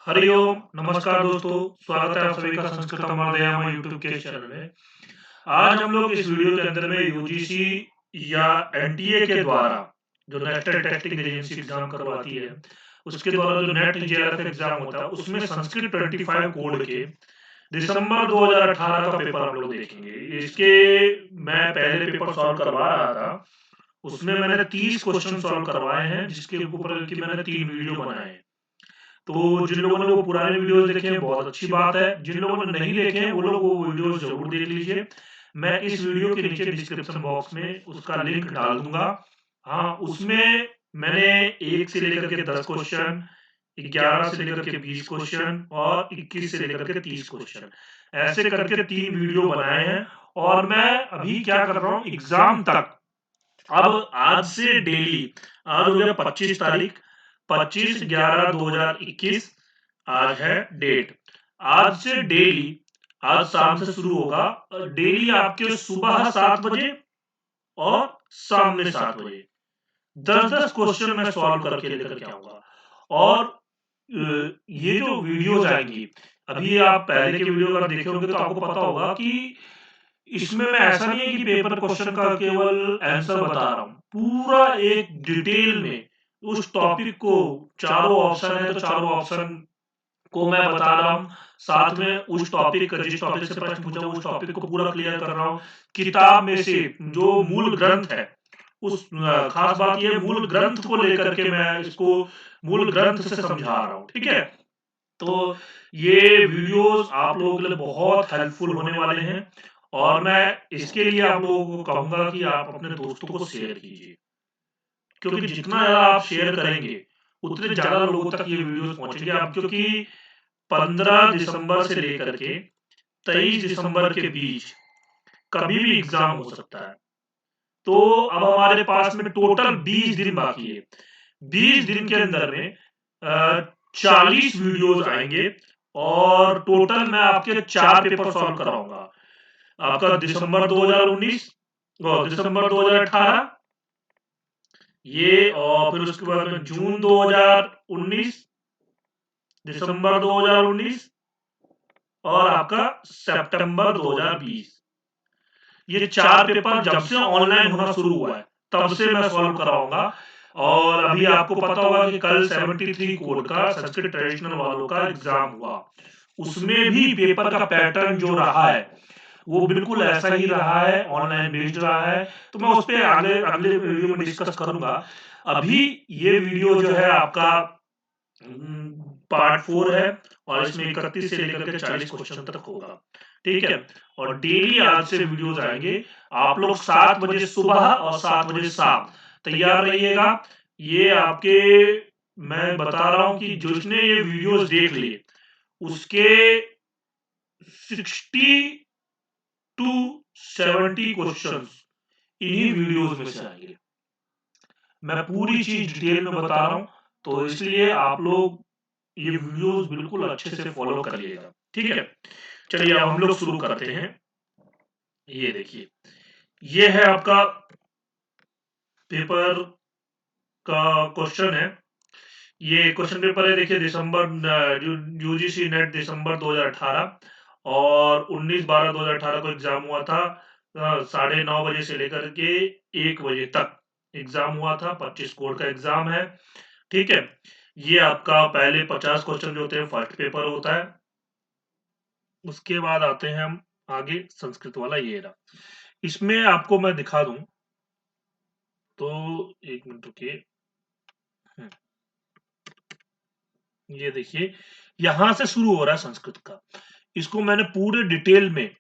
हरिओम, नमस्कार दोस्तों, स्वागत है आप सभी का संस्कृत हमारे यूट्यूब के चैनल में। आज हम लोग इस वीडियो के अंदर में यूजीसी या एनटीए के द्वारा जो नेशनल टेस्टिंग एजेंसी एग्जाम करवाती है, उसके द्वारा जो नेट जेआरएफ एग्जाम होता है, उसमें संस्कृत 25 कोड के दिसंबर 2018 का पेपर हम लोग देखेंगे। इसके मैं पहले पेपर सॉल्व करवा रहा था, उसमें मैंने 30 क्वेश्चन सॉल्व करवाए हैं, जिसके ऊपर की मैंने 3 वीडियो बनाए हैं। तो जिन लोगों ने वो पुराने वीडियोस देखे हैं बहुत अच्छी बात है, जिन लोगों ने नहीं देखे हैं वो लोग वो वीडियोस जरूर देख लीजिए। मैं इस वीडियो के नीचे डिस्क्रिप्शन बॉक्स में उसका लिंक डाल दूंगा। हाँ, उसमें मैंने 1 से लेकर के 10 क्वेश्चन, 11 से लेकर के 20 क्वेश्चन और 21 से लेकर के 30 क्वेश्चन ऐसे करके 3 वीडियो बनाए हैं। और मैं अभी क्या कर रहा हूँ एग्जाम तक, अब आज से डेली, आज हो गया 25 तारीख, 25/11/2021 आज है डेट। आज से डेली, आज शाम से शुरू होगा, डेली आपके सुबह 7 बजे और शाम में 7 बजे 10-10 क्वेश्चन मैं सॉल्व करके लेकर के आऊंगा। और ये जो वीडियोज आएंगी, अभी आप पहले के वीडियो अगर देखे होंगे तो आपको पता होगा कि इसमें मैं ऐसा नहीं है कि पेपर क्वेश्चन का केवल आंसर बता रहा हूँ, पूरा एक डिटेल में उस टॉपिक को, चारों ऑप्शन है तो चारों ऑप्शन को मैं बता रहा हूँ। साथ में उस टॉपिक का, जिस टॉपिक से प्रश्न पूछा उस टॉपिक को पूरा क्लियर कर रहा हूँ। किताब में से जो मूल ग्रंथ है, उस खास बात ये मूल ग्रंथ को लेकर के मैं इसको मूल ग्रंथ से समझा रहा हूँ, ठीक है। तो ये वीडियोस आप लोगों के लिए बहुत हेल्पफुल होने वाले हैं और मैं इसके लिए आप लोगों को कहूंगा कि आप अपने दोस्तों को शेयर कीजिए, क्योंकि जितना ज्यादा आप शेयर करेंगे उतने ज्यादा लोगों तक ये वीडियोस पहुंचेंगे। अब क्योंकि 15 दिसंबर से लेकर के 23 दिसंबर के बीच कभी भी एग्जाम हो सकता है। तो अब हमारे पास में टोटल 20 दिन बाकी है। 20 दिन के अंदर में 40 वीडियोस आएंगे और टोटल मैं आपके 4 पेपर सॉल्व कराऊंगा। आपका दिसंबर 2019 और दिसंबर 2018, ये और फिर उसके बाद में जून 2019, दिसंबर 2019 और आपका सितंबर 2020। ये 4 पेपर जब से ऑनलाइन होना शुरू हुआ है तब से मैं सॉल्व कराऊंगा। और अभी आपको पता होगा कि कल 73 कोड का संस्कृत ट्रेडिशनल वालों का एग्जाम हुआ, उसमें भी पेपर का पैटर्न जो रहा है वो बिल्कुल ऐसा ही रहा है, ऑनलाइन बेस्ड रहा है। तो मैं उस पर अगले अगले वीडियो में डिस्कस करूंगा। अभी ये वीडियो जो है आपका पार्ट 4 है और इसमें 31 से लेकर के 40 क्वेश्चन तक होगा, ठीक है। और डेली आज से वीडियोस आएंगे। आप लोग 7 बजे सुबह और 7 बजे शाम तैयार रहिएगा। ये आपके, मैं बता रहा हूं कि जिसने ये वीडियोस देख लिए उसके 60 टू 70 क्वेश्चंस इन्हीं वीडियोस में से आएंगे। मैं पूरी चीज डिटेल में बता रहा हूं, तो इसलिए आप लोग ये वीडियोस बिल्कुल अच्छे से फॉलो करिएगा, ठीक है। चलिए अब हम लोग शुरू करते हैं। ये देखिए, ये है आपका पेपर का क्वेश्चन है। ये क्वेश्चन पेपर है, देखिए दिसंबर, यूजीसी नेट दिसंबर 2018 और 19/12/2018 को एग्जाम हुआ था। 9:30 बजे से लेकर के 1 बजे तक एग्जाम हुआ था। 25 कोड का एग्जाम है, ठीक है। ये आपका पहले 50 क्वेश्चन जो होते हैं फर्स्ट पेपर होता है। उसके बाद आते हैं हम आगे, संस्कृत वाला ये रहा। इसमें आपको मैं दिखा दूं तो, एक मिनट रुकिए। हम्म, ये देखिए, यहां से शुरू हो रहा है संस्कृत का। इसको मैंने पूरे डिटेल में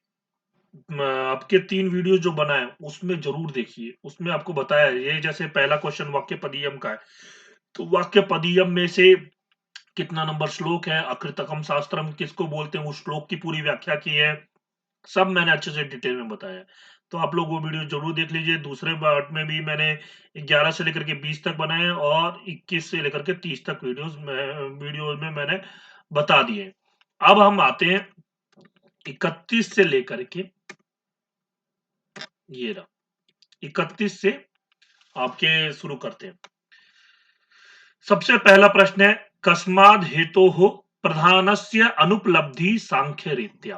आपके 3 वीडियो जो बनाए उसमें जरूर देखिए। उसमें आपको बताया है, ये जैसे पहला क्वेश्चन वाक्य पदीयम का है, तो वाक्य पदीयम में से कितना नंबर श्लोक है, अकृतकम शास्त्रम किसको बोलते हैं, उस श्लोक की पूरी व्याख्या की है। सब मैंने अच्छे से डिटेल में बताया है, तो आप लोग वो वीडियो जरूर देख लीजिए। दूसरे पार्ट में भी मैंने 11 से लेकर के 20 तक बनाए हैं और 21 से लेकर के 30 तक वीडियोस में मैंने बता दिए। अब हम आते हैं 31 से लेकर के, ये रहा 31 से आपके शुरू करते हैं। सबसे पहला प्रश्न है, कस्माद हेतु हो प्रधानस्य अनुपलब्धि सांख्य रीत्या,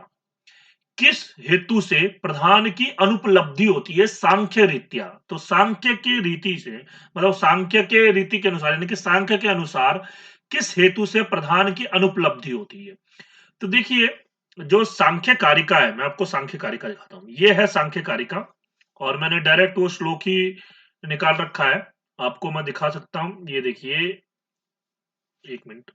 किस हेतु से प्रधान की अनुपलब्धि होती है सांख्य रीत्या। तो सांख्य की रीति से मतलब सांख्य के रीति के अनुसार यानी कि सांख्य के अनुसार किस हेतु से प्रधान की अनुपलब्धि होती है। तो देखिए जो सांख्य कारिका है, मैं आपको सांख्य कारिका दिखाता हूँ। ये है सांख्य कारिका और मैंने डायरेक्ट वो श्लोक ही निकाल रखा है, आपको मैं दिखा सकता हूँ। ये देखिए, एक मिनट,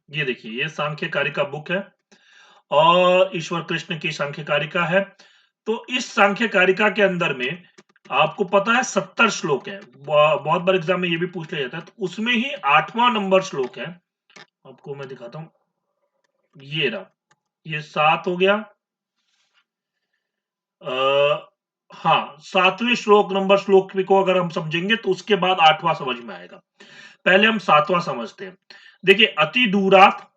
ये देखिए, ये सांख्य कारिका बुक है और ईश्वर कृष्ण की सांख्य कारिका है। तो इस सांख्य कारिका के अंदर में आपको पता है 70 श्लोक है। बहुत बार एग्जाम में ये भी पूछ लिया जाता है। तो उसमें ही 8वां नंबर श्लोक है, आपको मैं दिखाता हूं। ये रहा, ये 7 हो गया। हाँ, 7वें श्लोक नंबर श्लोक को अगर हम समझेंगे तो उसके बाद 8वां समझ में आएगा। पहले हम 7वां समझते हैं। देखिए, अति दूरात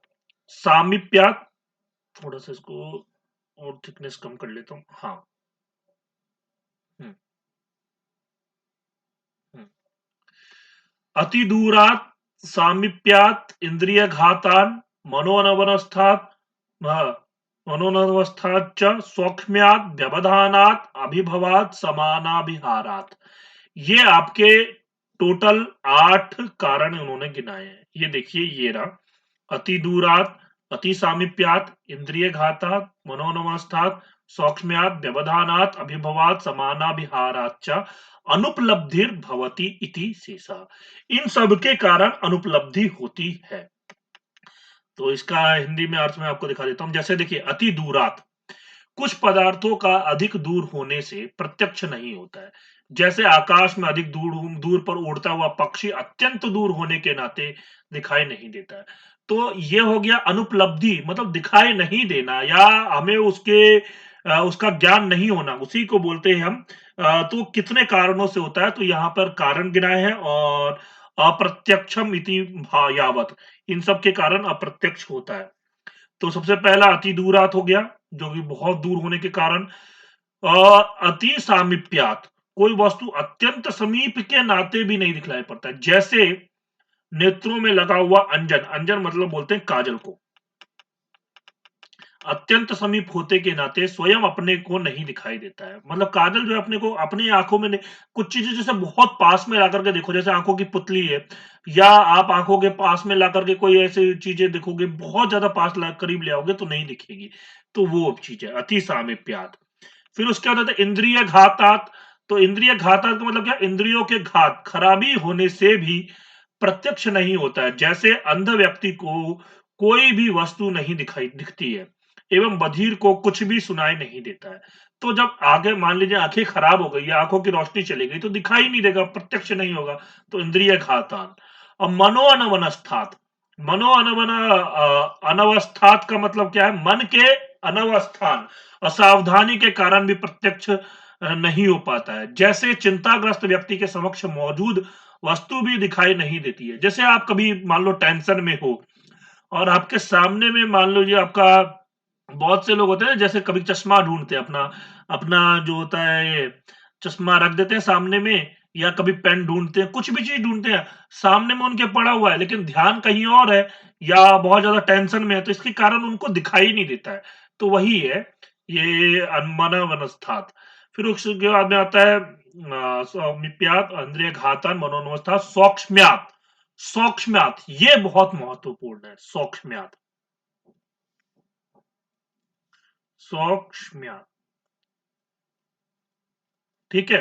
सामीप्यात, थोड़ा सा इसको और थिकनेस कम कर लेता हूँ। हाँ, हम्म, हम्म। अति दूरात सामीप्यात इंद्रिय घातान मनोनवस्थात मनोनवस्थात च सौक्ष्म्यात व्यवधानात अभिभवात समानाभिहारात। ये आपके टोटल 8 कारण उन्होंने गिनाए हैं। ये देखिए, ये रहा, अति दूरात, अति सामीप्यात, इंद्रिय घातात, मनोनवस्थात, सौक्ष्म्यात, व्यवधानात, अभिभवात, समानाभिहारात च अनुपलब्धिर भवति इति शेषा। इन सब के कारण अनुपलब्धि होती है। तो इसका हिंदी में अर्थ मैं आपको दिखा देता हूं। जैसे देखिए, अति दूरात, कुछ पदार्थों का अधिक दूर होने से प्रत्यक्ष नहीं होता है। जैसे आकाश में अधिक दूर दूर पर उड़ता हुआ पक्षी अत्यंत दूर होने के नाते दिखाई नहीं देता है। तो ये हो गया अनुपलब्धि, मतलब दिखाई नहीं देना या हमें उसका ज्ञान नहीं होना, उसी को बोलते हैं हम। तो कितने कारणों से होता है, तो यहाँ पर कारण गिनाए हैं और अप्रत्यक्षम इति यावत, इन सब के कारण अप्रत्यक्ष होता है। तो सबसे पहला अति दूरात हो गया, जो कि बहुत दूर होने के कारण। अति सामीप्यात, कोई वस्तु अत्यंत समीप के नाते भी नहीं दिखलाई पड़ता है। जैसे नेत्रों में लगा हुआ अंजन, अंजन मतलब बोलते हैं काजल को, अत्यंत समीप होते के नाते स्वयं अपने को नहीं दिखाई देता है। मतलब काजल जो है अपने को अपनी आंखों में नहीं, कुछ चीजें जैसे बहुत पास में ला करके देखो, जैसे आंखों की पुतली है, या आप आंखों के पास में ला करके कोई ऐसी चीजें देखोगे, बहुत ज्यादा पास करीब ले आओगे तो नहीं दिखेगी। तो वो चीज है अति सामीप्यात। फिर उसके बाद आता है इंद्रिय घातात। तो इंद्रिय घातात का मतलब क्या, इंद्रियों के घात खराबी होने से भी प्रत्यक्ष नहीं होता है। जैसे अंध व्यक्ति को कोई भी वस्तु नहीं दिखाई दिखती है एवं बधिर को कुछ भी सुनाई नहीं देता है। तो जब आगे मान लीजिए आंखें खराब हो गई या आंखों की रोशनी चली गई तो दिखाई नहीं देगा, प्रत्यक्ष नहीं होगा। तो इंद्रिय घातान। अब मनो अनवस्थात, मनो अनवस्थात का मतलब क्या है, मन के अनवस्थान, असावधानी के कारण भी प्रत्यक्ष नहीं हो पाता है। जैसे चिंताग्रस्त व्यक्ति के समक्ष मौजूद वस्तु भी दिखाई नहीं देती है। जैसे आप कभी मान लो टेंशन में हो और आपके सामने में मान लो ये आपका, बहुत से लोग होते हैं जैसे कभी चश्मा ढूंढते हैं, अपना अपना जो होता है ये चश्मा रख देते हैं सामने में, या कभी पेन ढूंढते हैं, कुछ भी चीज ढूंढते हैं, सामने में उनके पड़ा हुआ है लेकिन ध्यान कहीं और है, या बहुत ज्यादा टेंशन में है, तो इसके कारण उनको दिखाई नहीं देता है। तो वही है ये अनमना वनस्थात। फिर उसके बाद में आता है सौम्यप्यात, इंद्रिय घातन, मनोनवस्था, सौक्ष्म्यात। सौक्ष्म्यात ये बहुत महत्वपूर्ण है, सौक्ष्म्यात, सौक्ष्म्यात, ठीक है।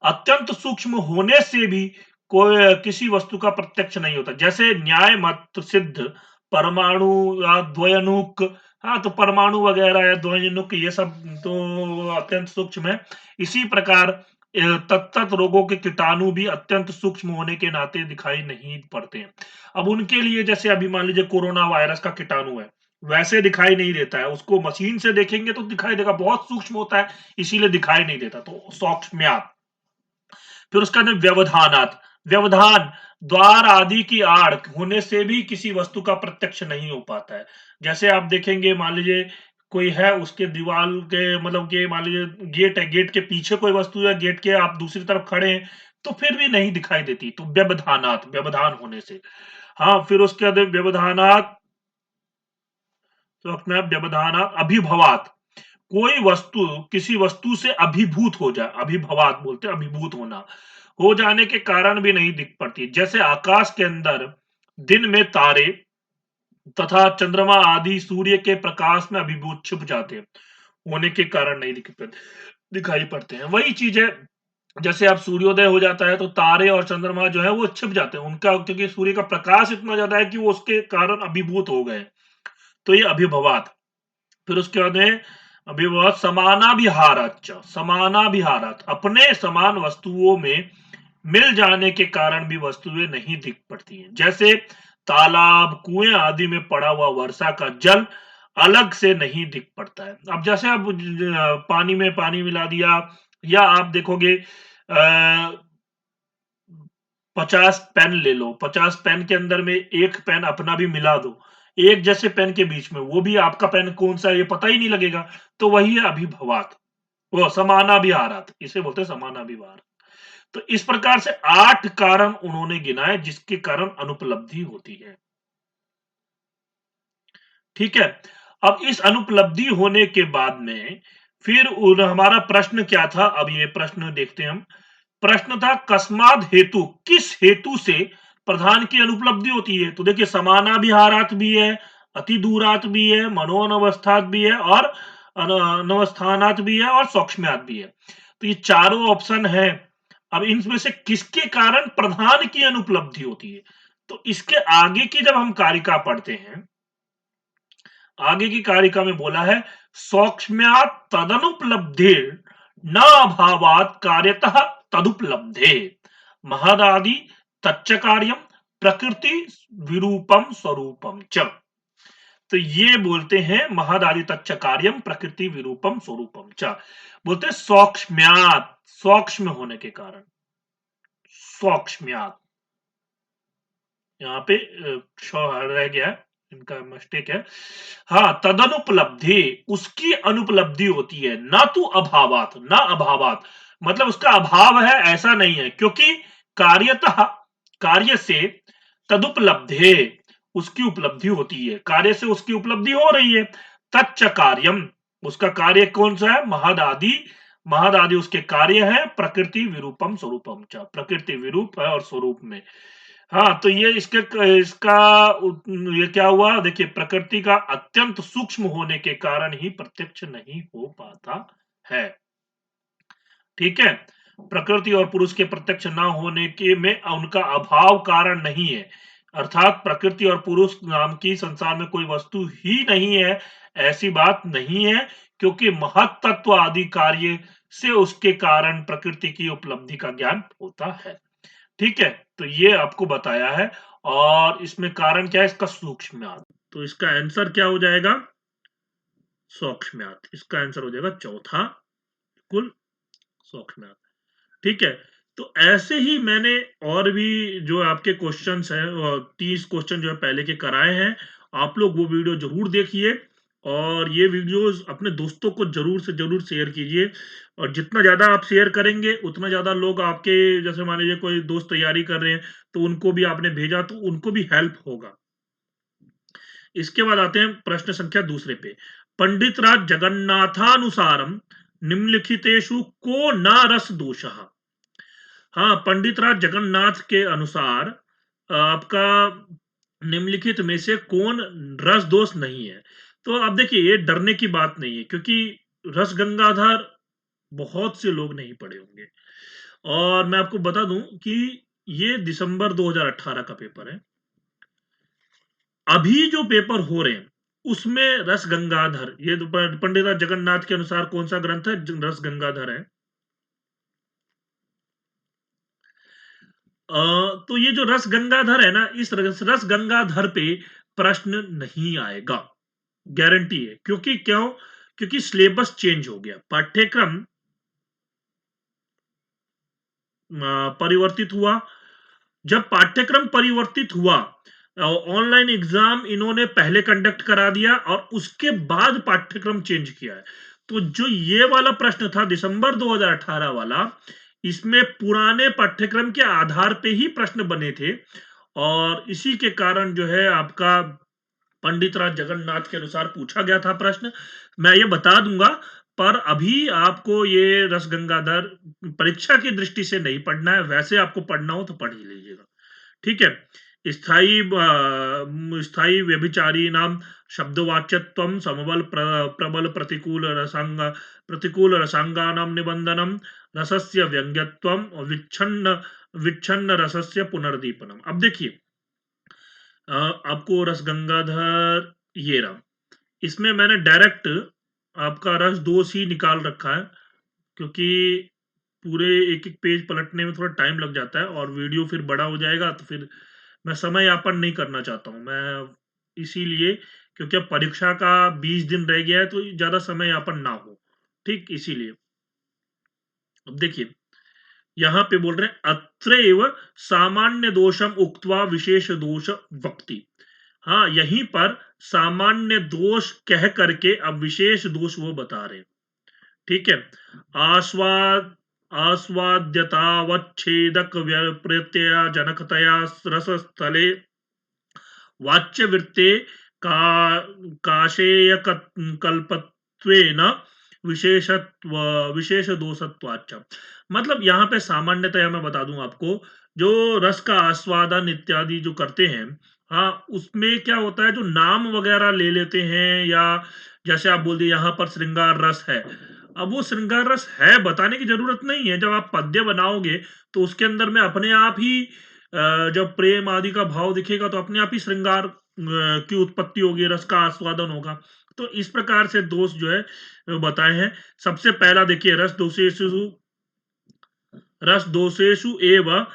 अत्यंत सूक्ष्म होने से भी कोई किसी वस्तु का प्रत्यक्ष नहीं होता। जैसे न्याय मत सिद्ध परमाणु या द्वयनुक, हाँ तो परमाणु वगैरह या द्वयनुक ये सब तो अत्यंत सूक्ष्म है। इसी प्रकार तत्त रोगों के कीटाणु भी अत्यंत सूक्ष्म होने के नाते दिखाई नहीं पड़ते हैं। अब उनके लिए जैसे अभी मान लीजिए कोरोना वायरस का कीटाणु है, वैसे दिखाई नहीं देता है, उसको मशीन से देखेंगे तो दिखाई देगा, बहुत सूक्ष्म होता है इसीलिए दिखाई नहीं देता। तो सौक्ष्म्यात। फिर उसका नाम व्यवधानात, व्यवधान, द्वार आदि की आड़ होने से भी किसी वस्तु का प्रत्यक्ष नहीं हो पाता है। जैसे आप देखेंगे मान लीजिए कोई है, उसके दीवार के मतलब के मान लीजिए गेट है, गेट के पीछे कोई वस्तु है, गेट के आप दूसरी तरफ खड़े हैं, तो फिर भी नहीं दिखाई देती, तो व्यवधानात, व्यवधान होने से। हाँ, फिर उसके बाद व्यवधानात, तो अपने आप व्यवधानात अभिभवात, कोई वस्तु किसी वस्तु से अभिभूत हो जाए, अभिभवात बोलते हैं, अभिभूत होना, हो जाने के कारण भी नहीं दिख पड़ती। जैसे आकाश के अंदर दिन में तारे तथा चंद्रमा आदि सूर्य के प्रकाश में अभिभूत छिप जाते हैं, होने के कारण नहीं दिखाई पड़ते हैं। वही चीज है, जैसे अब सूर्योदय हो जाता है तो तारे और चंद्रमा जो है वो छिप जाते हैं, उनका क्योंकि सूर्य का प्रकाश इतना ज्यादा है कि वो उसके कारण अभिभूत हो गए, तो ये अभिभवात। फिर उसके बाद में अभिभवात समानाभिहाराच, समानाभिहारात, अपने समान वस्तुओं में मिल जाने के कारण भी वस्तुएं नहीं दिख पड़ती हैं। जैसे तालाब, कुएं आदि में पड़ा हुआ वर्षा का जल अलग से नहीं दिख पड़ता है। अब जैसे आप पानी में पानी मिला दिया, या आप देखोगे 50 पेन ले लो, 50 पेन के अंदर में एक पेन अपना भी मिला दो, एक जैसे पेन के बीच में, वो भी आपका पेन कौन सा है ये पता ही नहीं लगेगा। तो वही है अभिभवात, वो समानाभिहारात, इसे बोलते हैं समानाभिहार। तो इस प्रकार से 8 कारण उन्होंने गिनाए जिसके कारण अनुपलब्धि होती है। ठीक है, अब इस अनुपलब्धि होने के बाद में फिर हमारा प्रश्न क्या था, अब ये प्रश्न देखते हैं हम। प्रश्न था कस्माद हेतु, किस हेतु से प्रधान की अनुपलब्धि होती है। तो देखिए समानाभिहारात भी है, अति दूरात भी है, मनोअनवस्थात भी है, और अनवस्थानात भी है, और सूक्ष्मात भी है। तो ये चारों ऑप्शन है। अब इनमें से किसके कारण प्रधान की अनुपलब्धि होती है, तो इसके आगे की जब हम कारिका पढ़ते हैं, आगे की कारिका में बोला है सौक्ष्म्यात् तदनुपलब्धि न अभावात कार्यतः तदुपलब्धे महदादि तच्च कार्यम प्रकृति विरूपम स्वरूपम च। तो ये बोलते हैं महदादि तच्च कार्यम प्रकृति विरूपम स्वरूपम च, बोलते हैं सौक्ष्म्यात्, सूक्ष्म होने के कारण, सौक्ष्म्यात्, यहाँ पे रह गया है, इनका मिस्टेक है। हाँ, तदनुपलब्धि, उसकी अनुपलब्धि होती है, ना तो अभावात, ना अभावात, मतलब उसका अभाव है ऐसा नहीं है, क्योंकि कार्यतः, कार्य से, तदुपलब्धे, उसकी उपलब्धि होती है, कार्य से उसकी उपलब्धि हो रही है। तच्च कार्यम, उसका कार्य कौन सा है, महदादि, महदादि उसके कार्य है, प्रकृति विरूपम स्वरूपम च, प्रकृति विरूप है और स्वरूप में। हाँ, तो ये इसके इसका ये क्या हुआ, देखिए प्रकृति का अत्यंत सूक्ष्म होने के कारण ही प्रत्यक्ष नहीं हो पाता है। ठीक है, प्रकृति और पुरुष के प्रत्यक्ष ना होने के में उनका अभाव कारण नहीं है, अर्थात प्रकृति और पुरुष नाम की संसार में कोई वस्तु ही नहीं है, ऐसी बात नहीं है, क्योंकि महत तत्व आदि कार्य से उसके कारण प्रकृति की उपलब्धि का ज्ञान होता है। ठीक है, तो ये आपको बताया है, और इसमें कारण क्या है, इसका सूक्ष्म्यात, तो इसका आंसर क्या हो जाएगा, सूक्ष्म्यात, इसका आंसर हो जाएगा चौथा, कुल सूक्ष्म्यात। ठीक है, तो ऐसे ही मैंने और भी जो आपके क्वेश्चंस हैं, 30 क्वेश्चन जो है पहले के कराए हैं, आप लोग वो वीडियो जरूर देखिए, और ये वीडियोस अपने दोस्तों को जरूर से जरूर शेयर कीजिए, और जितना ज्यादा आप शेयर करेंगे उतना ज्यादा लोग आपके, जैसे मान लीजिए कोई दोस्त तैयारी कर रहे हैं तो उनको भी आपने भेजा तो उनको भी हेल्प होगा। इसके बाद आते हैं प्रश्न संख्या दूसरे पे। पंडित राज जगन्नाथानुसारम निम्नलिखितेषु को न रस दोषः। हाँ, पंडित राज जगन्नाथ के अनुसार आपका निम्नलिखित में से कौन रस दोष नहीं है। तो आप देखिए ये डरने की बात नहीं है, क्योंकि रस गंगाधर बहुत से लोग नहीं पढ़े होंगे, और मैं आपको बता दूं कि ये दिसंबर 2018 का पेपर है। अभी जो पेपर हो रहे हैं उसमें रस गंगाधर, ये पंडित राज जगन्नाथ के अनुसार कौन सा ग्रंथ है, रस गंगाधर है। तो ये जो रस गंगाधर है ना, इस रस गंगाधर पे प्रश्न नहीं आएगा, गारंटी है। क्योंकि क्यों, क्योंकि सिलेबस चेंज हो गया, पाठ्यक्रम परिवर्तित हुआ। जब पाठ्यक्रम परिवर्तित हुआ, ऑनलाइन एग्जाम इन्होंने पहले कंडक्ट करा दिया और उसके बाद पाठ्यक्रम चेंज किया है। तो जो ये वाला प्रश्न था दिसंबर 2018 वाला, इसमें पुराने पाठ्यक्रम के आधार पे ही प्रश्न बने थे और इसी के कारण जो है आपका पंडित राज जगन्नाथ के अनुसार पूछा गया था प्रश्न। मैं ये बता दूंगा, पर अभी आपको ये रस गंगाधर परीक्षा की दृष्टि से नहीं पढ़ना है, वैसे आपको पढ़ना हो तो पढ़ ही लीजिएगा। ठीक है। स्थायी व्यभिचारी नाम शब्दवाच्यत्वम समबल प्रबल प्रतिकूल रसांगानाम निबंधनम रसस्य व्यंग्यत्वम और विच्छिन्न विच्छिन्न रसस्य पुनर्दीपनम। अब देखिए, आपको रस गंगाधर ये रहा, इसमें मैंने डायरेक्ट आपका रस दोष ही निकाल रखा है, क्योंकि पूरे एक एक पेज पलटने में थोड़ा टाइम लग जाता है और वीडियो फिर बड़ा हो जाएगा, तो फिर मैं समय यापन नहीं करना चाहता हूँ मैं, इसीलिए, क्योंकि अब परीक्षा का 20 दिन रह गया है तो ज्यादा समय यापन ना हो। ठीक, इसीलिए अब देखिए, यहाँ पे बोल रहे हैं अत्रैव सामान्य दोषम उक्त्वा विशेष दोष वक्ति। हाँ, यहीं पर सामान्य दोष कह करके अब विशेष दोष वो बता रहे हैं। ठीक है। आस्वाद आस्वाद्यतावच्छेदक प्रत्यय जनकतया रस स्थले वाच्य वृत्ते का काशेय कल्पत्वेन विशेषत्व विशेष दोषत्वाच्च। मतलब यहाँ पे सामान्यतया मैं बता दूं आपको, जो रस का आस्वादन इत्यादि जो करते हैं, हाँ, उसमें क्या होता है, जो नाम वगैरह ले लेते हैं, या जैसे आप बोल दिए यहाँ पर श्रृंगार रस है, अब वो श्रृंगार रस है बताने की जरूरत नहीं है, जब आप पद्य बनाओगे तो उसके अंदर में अपने आप ही जब प्रेम आदि का भाव दिखेगा तो अपने आप ही श्रृंगार की उत्पत्ति होगी, रस का आस्वादन होगा। तो इस प्रकार से दोष जो है बताए हैं। सबसे पहला देखिए, रस दोषेषु एव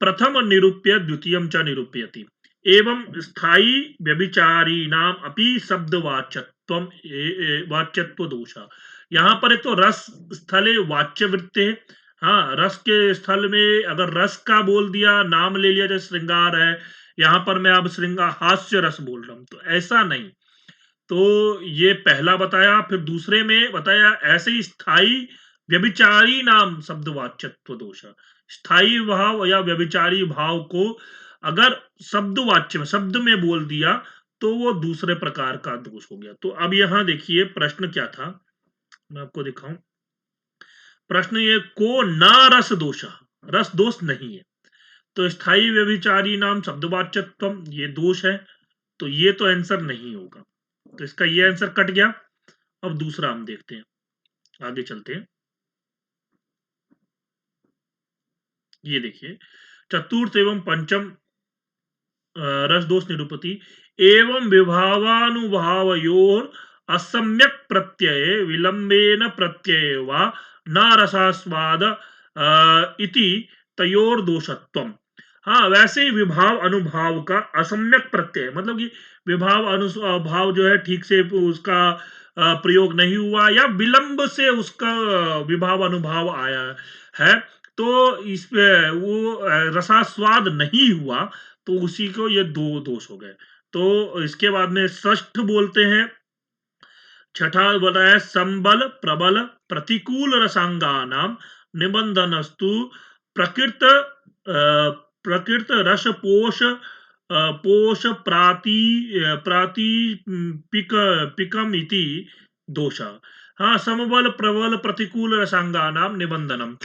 प्रथम निरूप्य द्वितीयम च निरूप्यति एवं स्थायी व्यभिचारीणाम अपि शब्द वाच्यत्व दोष। यहाँ पर एक तो रस स्थले वाच्य वृत्ते, हाँ, रस के स्थल में अगर रस का बोल दिया, नाम ले लिया, जैसे श्रृंगार है, यहाँ पर मैं अब श्रृंगार हास्य रस बोल रहा हूं, तो ऐसा नहीं। तो ये पहला बताया, फिर दूसरे में बताया ऐसे ही स्थायी व्यभिचारी नाम शब्द वाच्यत्व दोष। स्थायी भाव या व्यभिचारी भाव को अगर शब्द वाच्य में, शब्द में बोल दिया, तो वो दूसरे प्रकार का दोष हो गया। तो अब यहां देखिए प्रश्न क्या था, मैं आपको दिखाऊं। प्रश्न ये, को ना रस दोष, रस दोष नहीं है, तो स्थायी व्यभिचारी नाम शब्दवाच्यत्व ये दोष है, तो ये तो आंसर नहीं होगा, तो इसका ये आंसर कट गया। अब दूसरा हम देखते हैं, आगे चलते हैं। ये देखिए, चतुर्थ एवं पंचम रस दोष निरूपति एवं विभावानुभावयोर असम्यक प्रत्यय विलंबेन प्रत्यय वा न रसास्वाद इति तयोर दोषत्वम। हाँ, वैसे ही विभाव अनुभाव का असम्यक प्रत्यय, मतलब कि विभाव अनुभाव जो है ठीक से उसका प्रयोग नहीं हुआ, या विलंब से उसका विभाव अनुभाव आया है, तो इसमें वो रसास्वाद नहीं हुआ, तो उसी को ये दो दोष हो गए। तो इसके बाद में षष्ठ बोलते हैं, छठा बताया संबल प्रबल प्रतिकूल रसांगानाम निबंधनस्तु प्रकृत प्रकृत रस पोष पोष पिक पिकम इति दोष। हाँ, समबल प्रबल प्रतिकूल रसांगानाम निबंधनम,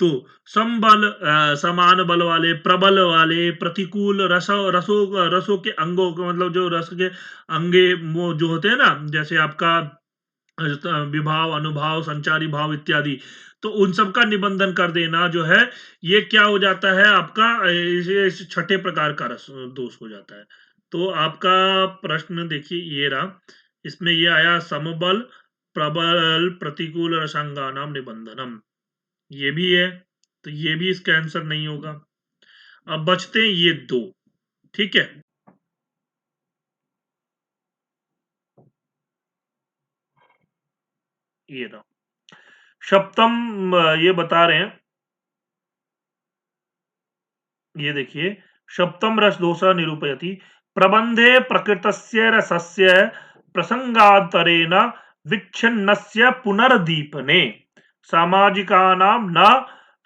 तो संबल समान बल वाले, प्रबल वाले, प्रतिकूल रसों के अंगों को, मतलब जो रस के अंगे वो जो होते हैं ना, जैसे आपका विभाव अनुभाव संचारी भाव इत्यादि, तो उन सब का निबंधन कर देना जो है, ये क्या हो जाता है आपका, इसे छठे प्रकार का रस दोष हो जाता है। तो आपका प्रश्न देखिए ये रहा, इसमें ये आया समबल प्रबल प्रतिकूल रसांगानाम निबंधनम, ये भी है, तो ये भी इसका आंसर नहीं होगा। अब बचते हैं ये दो। ठीक है, ये रहा सप्तम, ये बता रहे हैं, ये देखिए, सप्तम रस दोषा निरूपयति प्रबंधे प्रकृतस्य रसस्य प्रसंगांतरेण विच्छिन्नस्य पुनर्दीपने सामाजिकानां न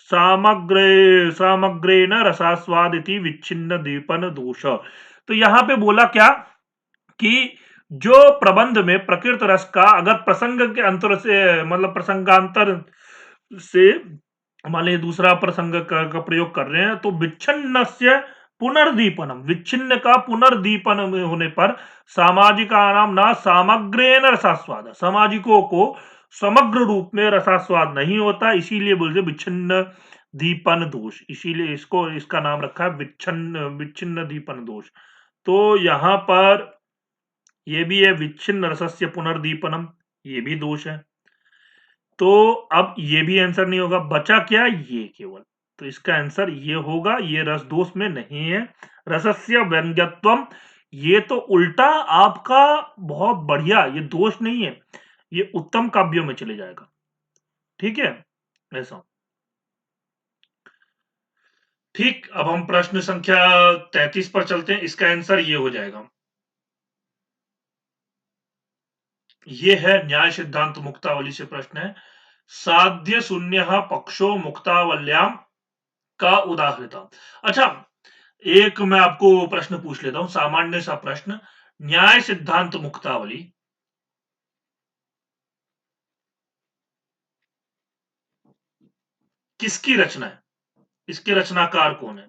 सामग्रेण रसास्वाद इति विच्छिन्न दीपन दोष। तो यहां पे बोला क्या कि जो प्रबंध में प्रकृत रस का अगर प्रसंग के अंतर से मतलब प्रसंगांतर से मान लीजिए दूसरा प्रसंग का प्रयोग कर रहे हैं तो विच्छिन्न से पुनर्दीपनम, विच्छिन्न का पुनर्दीपन होने पर सामाजिकानाम ना सामग्रेण रसास्वाद, सामाजिकों को समग्र रूप में रसास्वाद नहीं होता, इसीलिए बोलते विच्छिन्न दीपन दोष, इसीलिए इसको इसका नाम रखा है विच्छिन्न विच्छिन्न दीपन दोष। तो यहां पर ये भी है विच्छिन्न रसस्य पुनर्दीपनम, ये भी दोष है। तो अब ये भी आंसर नहीं होगा, बचा क्या ये केवल, तो इसका आंसर ये होगा, ये रस दोष में नहीं है। रसस्य व्यंग्यत्वम, ये तो उल्टा आपका बहुत बढ़िया, ये दोष नहीं है, ये उत्तम काव्यों में चले जाएगा। ठीक है, ऐसा। ठीक, अब हम प्रश्न संख्या 33 पर चलते हैं, इसका आंसर ये हो जाएगा। ये है न्याय सिद्धांत मुक्तावली से प्रश्न है, साध्य शून्य पक्षो मुक्तावल्याम का उदाहरण। अच्छा, एक मैं आपको प्रश्न पूछ लेता हूं, सामान्य सा प्रश्न, न्याय सिद्धांत मुक्तावली किसकी रचना है, इसके रचनाकार कौन है,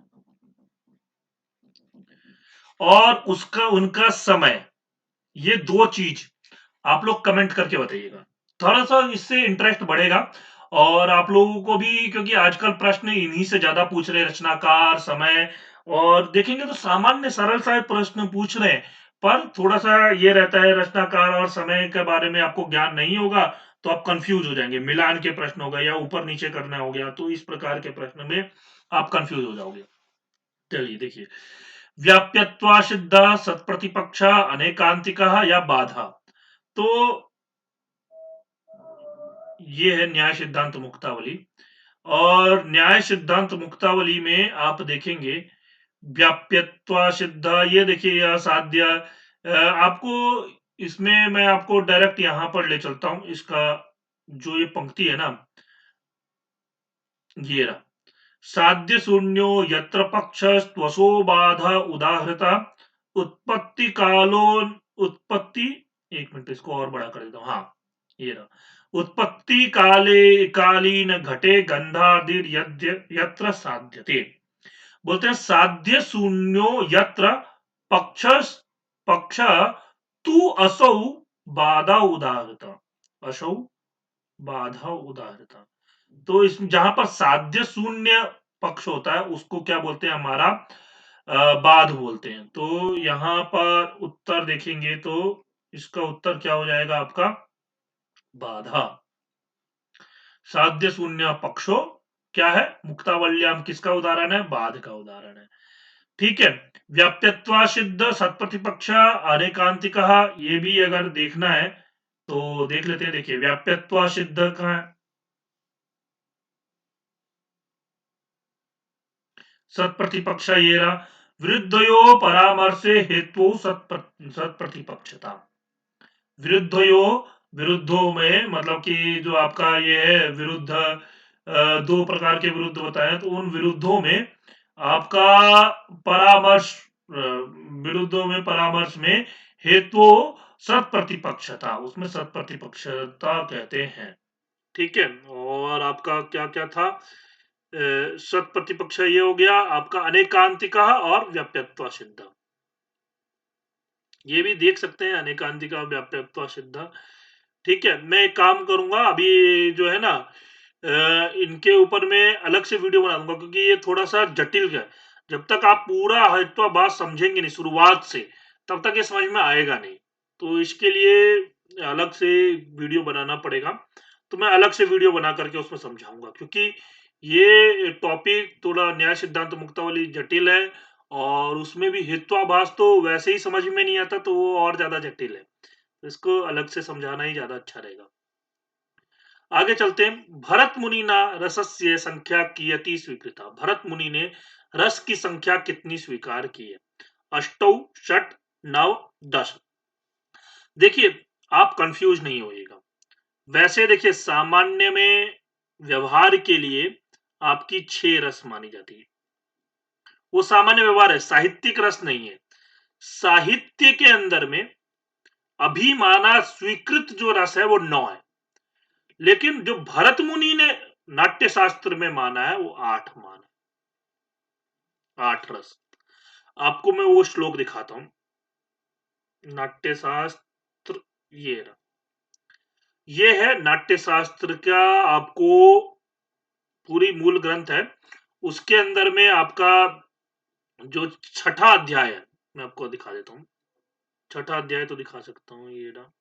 और उसका उनका समय, ये दो चीज आप लोग कमेंट करके बताइएगा, थोड़ा सा इससे इंटरेस्ट बढ़ेगा और आप लोगों को भी, क्योंकि आजकल प्रश्न इन्हीं से ज्यादा पूछ रहे हैं, रचनाकार, समय, और देखेंगे तो सामान्य सरल सा प्रश्न पूछ रहे हैं, पर थोड़ा सा ये रहता है रचनाकार और समय के बारे में आपको ज्ञान नहीं होगा तो आप कंफ्यूज हो जाएंगे, मिलान के प्रश्न हो गए या ऊपर नीचे करना हो गया, तो इस प्रकार के प्रश्न में आप कंफ्यूज हो जाओगे। चलिए देखिए, व्याप्यत्वा सिद्ध सत्प्रतिपक्ष अनेकांतिक या बाधा, तो ये है न्याय सिद्धांत मुक्तावली, और न्याय सिद्धांत मुक्तावली में आप देखेंगे व्याप्यत्वा सिद्ध, ये देखिए यह साध्य, आपको इसमें मैं आपको डायरेक्ट यहां पर ले चलता हूं, इसका जो ये पंक्ति है ना, ये रहा, साध्य शून्यो यत्र पक्ष त्वसो बाधा उदाहृता उत्पत्ति कालो उत्पत्ति, एक मिनट इसको और बड़ा कर देता हूं, हाँ ये रहा, उत्पत्ति काले कालीन घटे गंधादिर यत्र साध्यते, बोलते हैं साध्य शून्यो यत्र पक्ष पक्ष तू असौ बाधा उदाहृता, असौ बाधा उदाहृता, तो इस जहां पर साध्य शून्य पक्ष होता है उसको क्या बोलते हैं, हमारा बाध बोलते हैं। तो यहां पर उत्तर देखेंगे तो इसका उत्तर क्या हो जाएगा आपका, बाधा। साध्य शून्य पक्षो क्या है, मुक्तावल्याम किसका उदाहरण है, बाध का उदाहरण है। ठीक है, व्याप्यत्वा सिद्ध सत्प्रतिपक्ष अनेकांतिक, ये भी अगर देखना है तो देख लेते हैं, देखिए व्याप्यत्वा सिद्ध कहां है, सत्प्रतिपक्ष ये रहा, विरुद्धयो परामर्शे हेतु सत्प्रतिपक्षता, विरुद्धयो, विरुद्धों में मतलब कि जो आपका ये है विरुद्ध, दो प्रकार के विरुद्ध बताए तो उन विरुद्धों में आपका परामर्श, विरुद्धों में परामर्श में हेतु सत प्रतिपक्षता, उसमें सत प्रतिपक्षता कहते हैं। ठीक है, और आपका क्या क्या था, सत प्रतिपक्ष ये हो गया आपका अनेकांतिका और व्याप्यत्वा सिद्ध, ये भी देख सकते हैं अनेकांतिका व्याप्यत्वा सिद्ध। ठीक है, मैं एक काम करूंगा अभी जो है ना, इनके ऊपर मैं अलग से वीडियो बना दूंगा क्योंकि ये थोड़ा सा जटिल है, जब तक आप पूरा हेत्वा बात समझेंगे नहीं शुरुआत से तब तक ये समझ में आएगा नहीं, तो इसके लिए अलग से वीडियो बनाना पड़ेगा, तो मैं अलग से वीडियो बना करके उसमें समझाऊंगा, क्योंकि ये टॉपिक थोड़ा न्याय सिद्धांत मुक्तावली जटिल है, और उसमें भी हेत्वाभास तो वैसे ही समझ में नहीं आता तो वो और ज्यादा जटिल है, तो इसको अलग से समझाना ही ज्यादा अच्छा रहेगा। आगे चलते हैं, भरत मुनि ना रसस्य संख्या कियति स्वीकृता, भरत मुनि ने रस की संख्या कितनी स्वीकार की है, अष्टौ षट नव 10। देखिए आप कंफ्यूज नहीं होइएगा, वैसे देखिए सामान्य में व्यवहार के लिए आपकी 6 रस मानी जाती है। वो सामान्य व्यवहार है, साहित्यिक रस नहीं है। साहित्य के अंदर में अभिमाना स्वीकृत जो रस है वो 9 है, लेकिन जो भरत मुनि ने नाट्य शास्त्र में माना है वो 8 माना, 8 रस। आपको मैं वो श्लोक दिखाता हूं, नाट्य शास्त्र, ये रहा, ये है नाट्य शास्त्र का, आपको पूरी मूल ग्रंथ है, उसके अंदर में आपका जो छठा अध्याय है, मैं आपको दिखा देता हूं। छठा अध्याय तो दिखा सकता हूं, ये ना,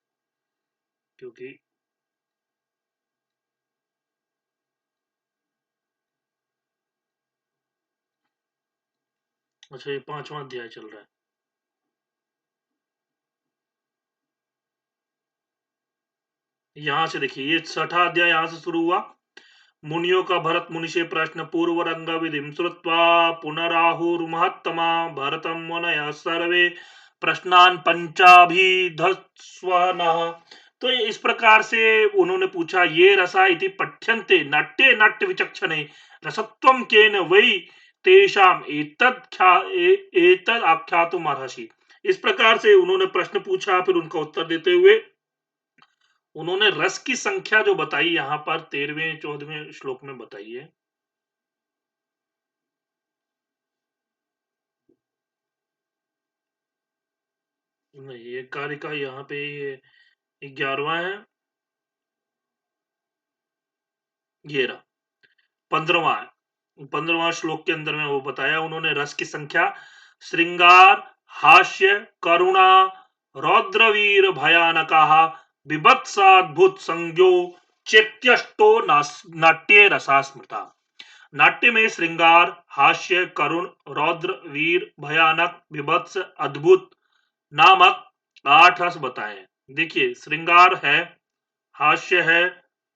क्योंकि अच्छा ये 5वां अध्याय चल रहा है। यहां से देखिए, ये छठा अध्याय यहां से शुरू हुआ। मुनियों का भरत मुनि से प्रश्न, पूर्व रंग विधिम श्रुत्वा पुनराहुर्महत्तमा भरतम मुनय सर्वे प्रश्नान पंचाभिधस्वनः। तो इस प्रकार से उन्होंने पूछा, ये रसा इति पठ्यन्ते नाट्ये नाट्य विचक्षणे रसत्वम केन वै तेषाम एतद आख्यातुम अर्हसि। इस प्रकार से उन्होंने प्रश्न पूछा, फिर उनका उत्तर देते हुए उन्होंने रस की संख्या जो बताई यहां पर 13वें 14वें श्लोक में बताई है। नहीं, ये कार्य का यहाँ पे ये 11वां है, ये रहा 15वां है। 15वां श्लोक के अंदर में वो बताया उन्होंने रस की संख्या, श्रृंगार, हास्य, करुणा, रौद्रवीर भयानका, बिभत्साद्भुत संज्ञो, चेत्यष्टो नाट्ये रसा स्मृता। नाट्य में श्रृंगार, हास्य, करुण, रौद्र, वीर, भयानक, विभत्स, अद्भुत नामक 8 रस बताए हैं। देखिए, श्रृंगार है, हास्य है,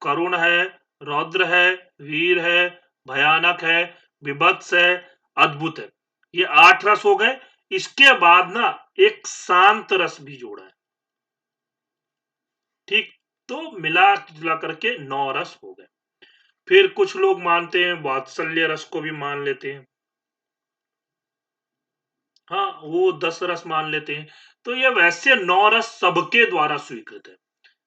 करुण है, रौद्र है, वीर है, भयानक है, विभत्स है, अद्भुत है। ये 8 रस हो गए। इसके बाद ना एक शांत रस भी जोड़ा है। ठीक, तो मिला जुला करके 9 रस हो गए। फिर कुछ लोग मानते हैं वात्सल्य रस को भी मान लेते हैं। हाँ, वो 10 रस मान लेते हैं। तो ये वैसे 9 रस सबके द्वारा स्वीकृत है।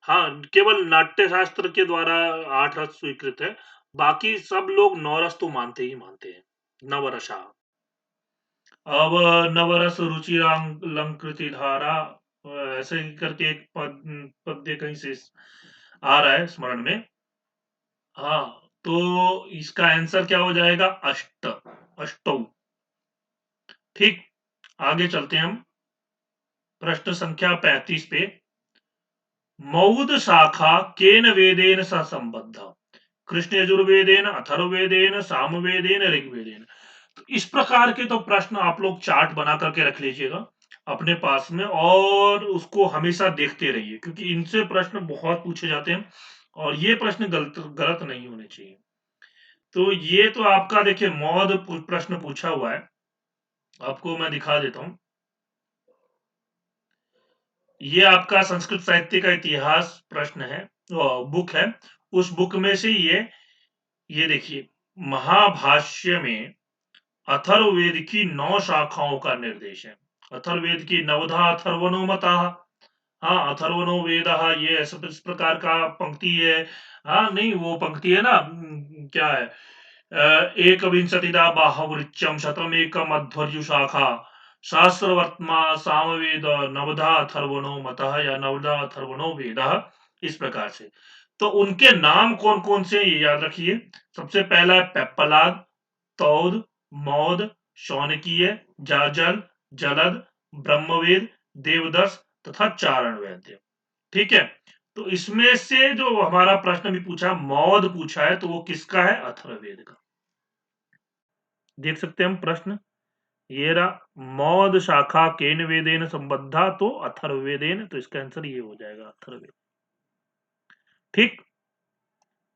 हाँ, केवल नाट्य शास्त्र के द्वारा 8 रस स्वीकृत है। बाकी सब लोग 9 रस तो मानते ही मानते हैं। नवरसा। अब नवरस रुचिरालंकृति धारा, ऐसे ही करके एक पद्य कहीं से आ रहा है स्मरण में। हाँ, तो इसका आंसर क्या हो जाएगा? अष्ट, अष्टौ। ठीक, आगे चलते हैं हम प्रश्न संख्या 35 पे। मौद शाखा केन वेदेन सह संबद्ध? कृष्ण यजुर्वेदेन, अथर्ववेदेन, सामवेदेन, ऋग्वेदेन। तो इस प्रकार के तो प्रश्न आप लोग चार्ट बना करके रख लीजिएगा अपने पास में, और उसको हमेशा देखते रहिए, क्योंकि इनसे प्रश्न बहुत पूछे जाते हैं और ये प्रश्न गलत गलत नहीं होने चाहिए। तो ये तो आपका देखिए मौद प्रश्न पूछा हुआ है, आपको मैं दिखा देता हूं। ये आपका संस्कृत साहित्य का इतिहास प्रश्न है, बुक है। उस बुक में से ये देखिए, महाभाष्य में अथर्ववेद की 9 शाखाओं का निर्देश है। अथर्ववेद की नवधा अथर्वणो मतः। हाँ, अथर्वणो वेदः, ये ऐसे इस प्रकार का पंक्ति है। हाँ, नहीं वो पंक्ति है ना, क्या है, एकविंशतिदा बाहुवृच्यम शतमेकम अध्वर्यु शाखा सहस्रवर्त्मा सामवेद नवधा अथर्वणो मतः, या नवधा अथर्वणो वेदः, इस प्रकार से। तो उनके नाम कौन कौन से ये याद रखिए। सबसे पहला है पेप्पलाद, तौद, मौद, शौनकीय, जाजल, जलद, ब्रह्मवेद, देवदस तथा चारण वैद्य। ठीक है, तो इसमें से जो हमारा प्रश्न भी पूछा, मौद पूछा है, तो वो किसका है? अथर्ववेद का। देख सकते हैं हम प्रश्न, ये रहा, मौद शाखा केन वेदेन संबद्धा, तो अथर्ववेदेन, तो इसका आंसर ये हो जाएगा, अथर्ववेद। ठीक,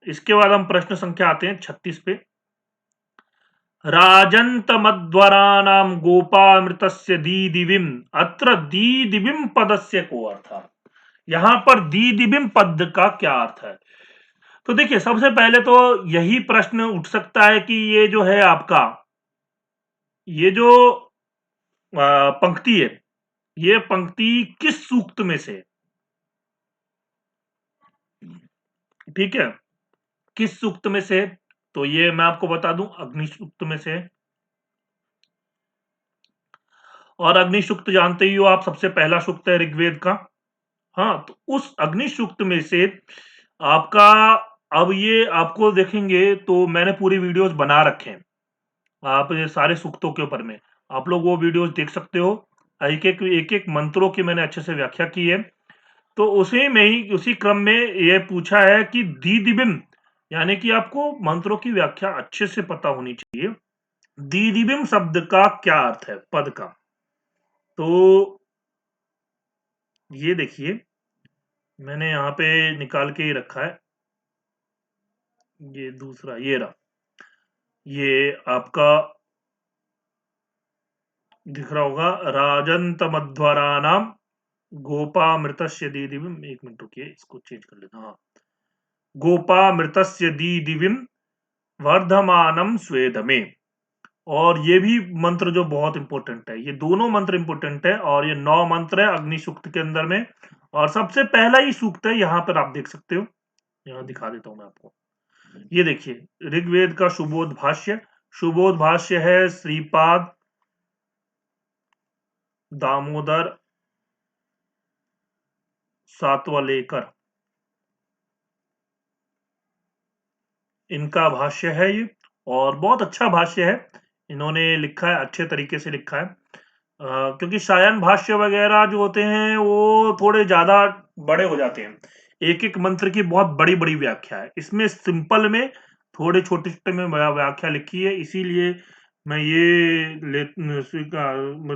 इसके बाद हम प्रश्न संख्या आते हैं 36 पे। राजन्तमध्वराणां गोपामृतस्य दीदिविम, अत्र दीदिविम पदस्य को अर्थ। यहां पर दीदिविम पद का क्या अर्थ है? तो देखिए सबसे पहले तो यही प्रश्न उठ सकता है कि ये जो है आपका ये जो पंक्ति है, ये पंक्ति किस सूक्त में से है? ठीक है, किस सूक्त में से है? तो ये मैं आपको बता दूं, अग्नि सूक्त में से है। और अग्नि सूक्त जानते ही हो आप, सबसे पहला सूक्त है ऋग्वेद का। हाँ, तो उस अग्नि सूक्त में से आपका, अब ये आपको देखेंगे तो मैंने पूरी वीडियोस बना रखे हैं आप ये सारे सूक्तों के ऊपर में, आप लोग वो वीडियोस देख सकते हो। एक-एक मंत्रों की मैंने अच्छे से व्याख्या की है। तो उसी में ही उसी क्रम में ये पूछा है कि दीदिबिम, यानी कि आपको मंत्रों की व्याख्या अच्छे से पता होनी चाहिए। दीदिबिम शब्द का क्या अर्थ है पद का? तो ये देखिए, मैंने यहाँ पे निकाल के ही रखा है। ये दूसरा ये रहा, ये आपका दिख रहा होगा, राजंत मध्वरानाम गोपामृतस्य दीदिविम। एक मिनट रुकिए, इसको चेंज कर लेता हूं। हाँ, गोपामृतस्य दीदिविम वर्धमानम स्वेदमे। और ये भी मंत्र जो बहुत इंपॉर्टेंट है, ये दोनों मंत्र इंपॉर्टेंट है, और ये 9 मंत्र है अग्नि सूक्त के अंदर में। और सबसे पहला ही सूक्त है, यहाँ पर आप देख सकते हो, यहाँ दिखा देता हूं मैं आपको। ये देखिए ऋग्वेद का सुबोध भाष्य। सुबोध भाष्य है श्रीपाद दामोदर सातवालेकर, इनका भाष्य है ये, और बहुत अच्छा भाष्य है। इन्होंने लिखा है, अच्छे तरीके से लिखा है। क्योंकि सायन भाष्य वगैरह जो होते हैं वो थोड़े ज्यादा बड़े हो जाते हैं, एक एक मंत्र की बहुत बड़ी बड़ी व्याख्या है। इसमें सिंपल में थोड़े छोटे छोटे में व्याख्या लिखी है, इसीलिए मैं ये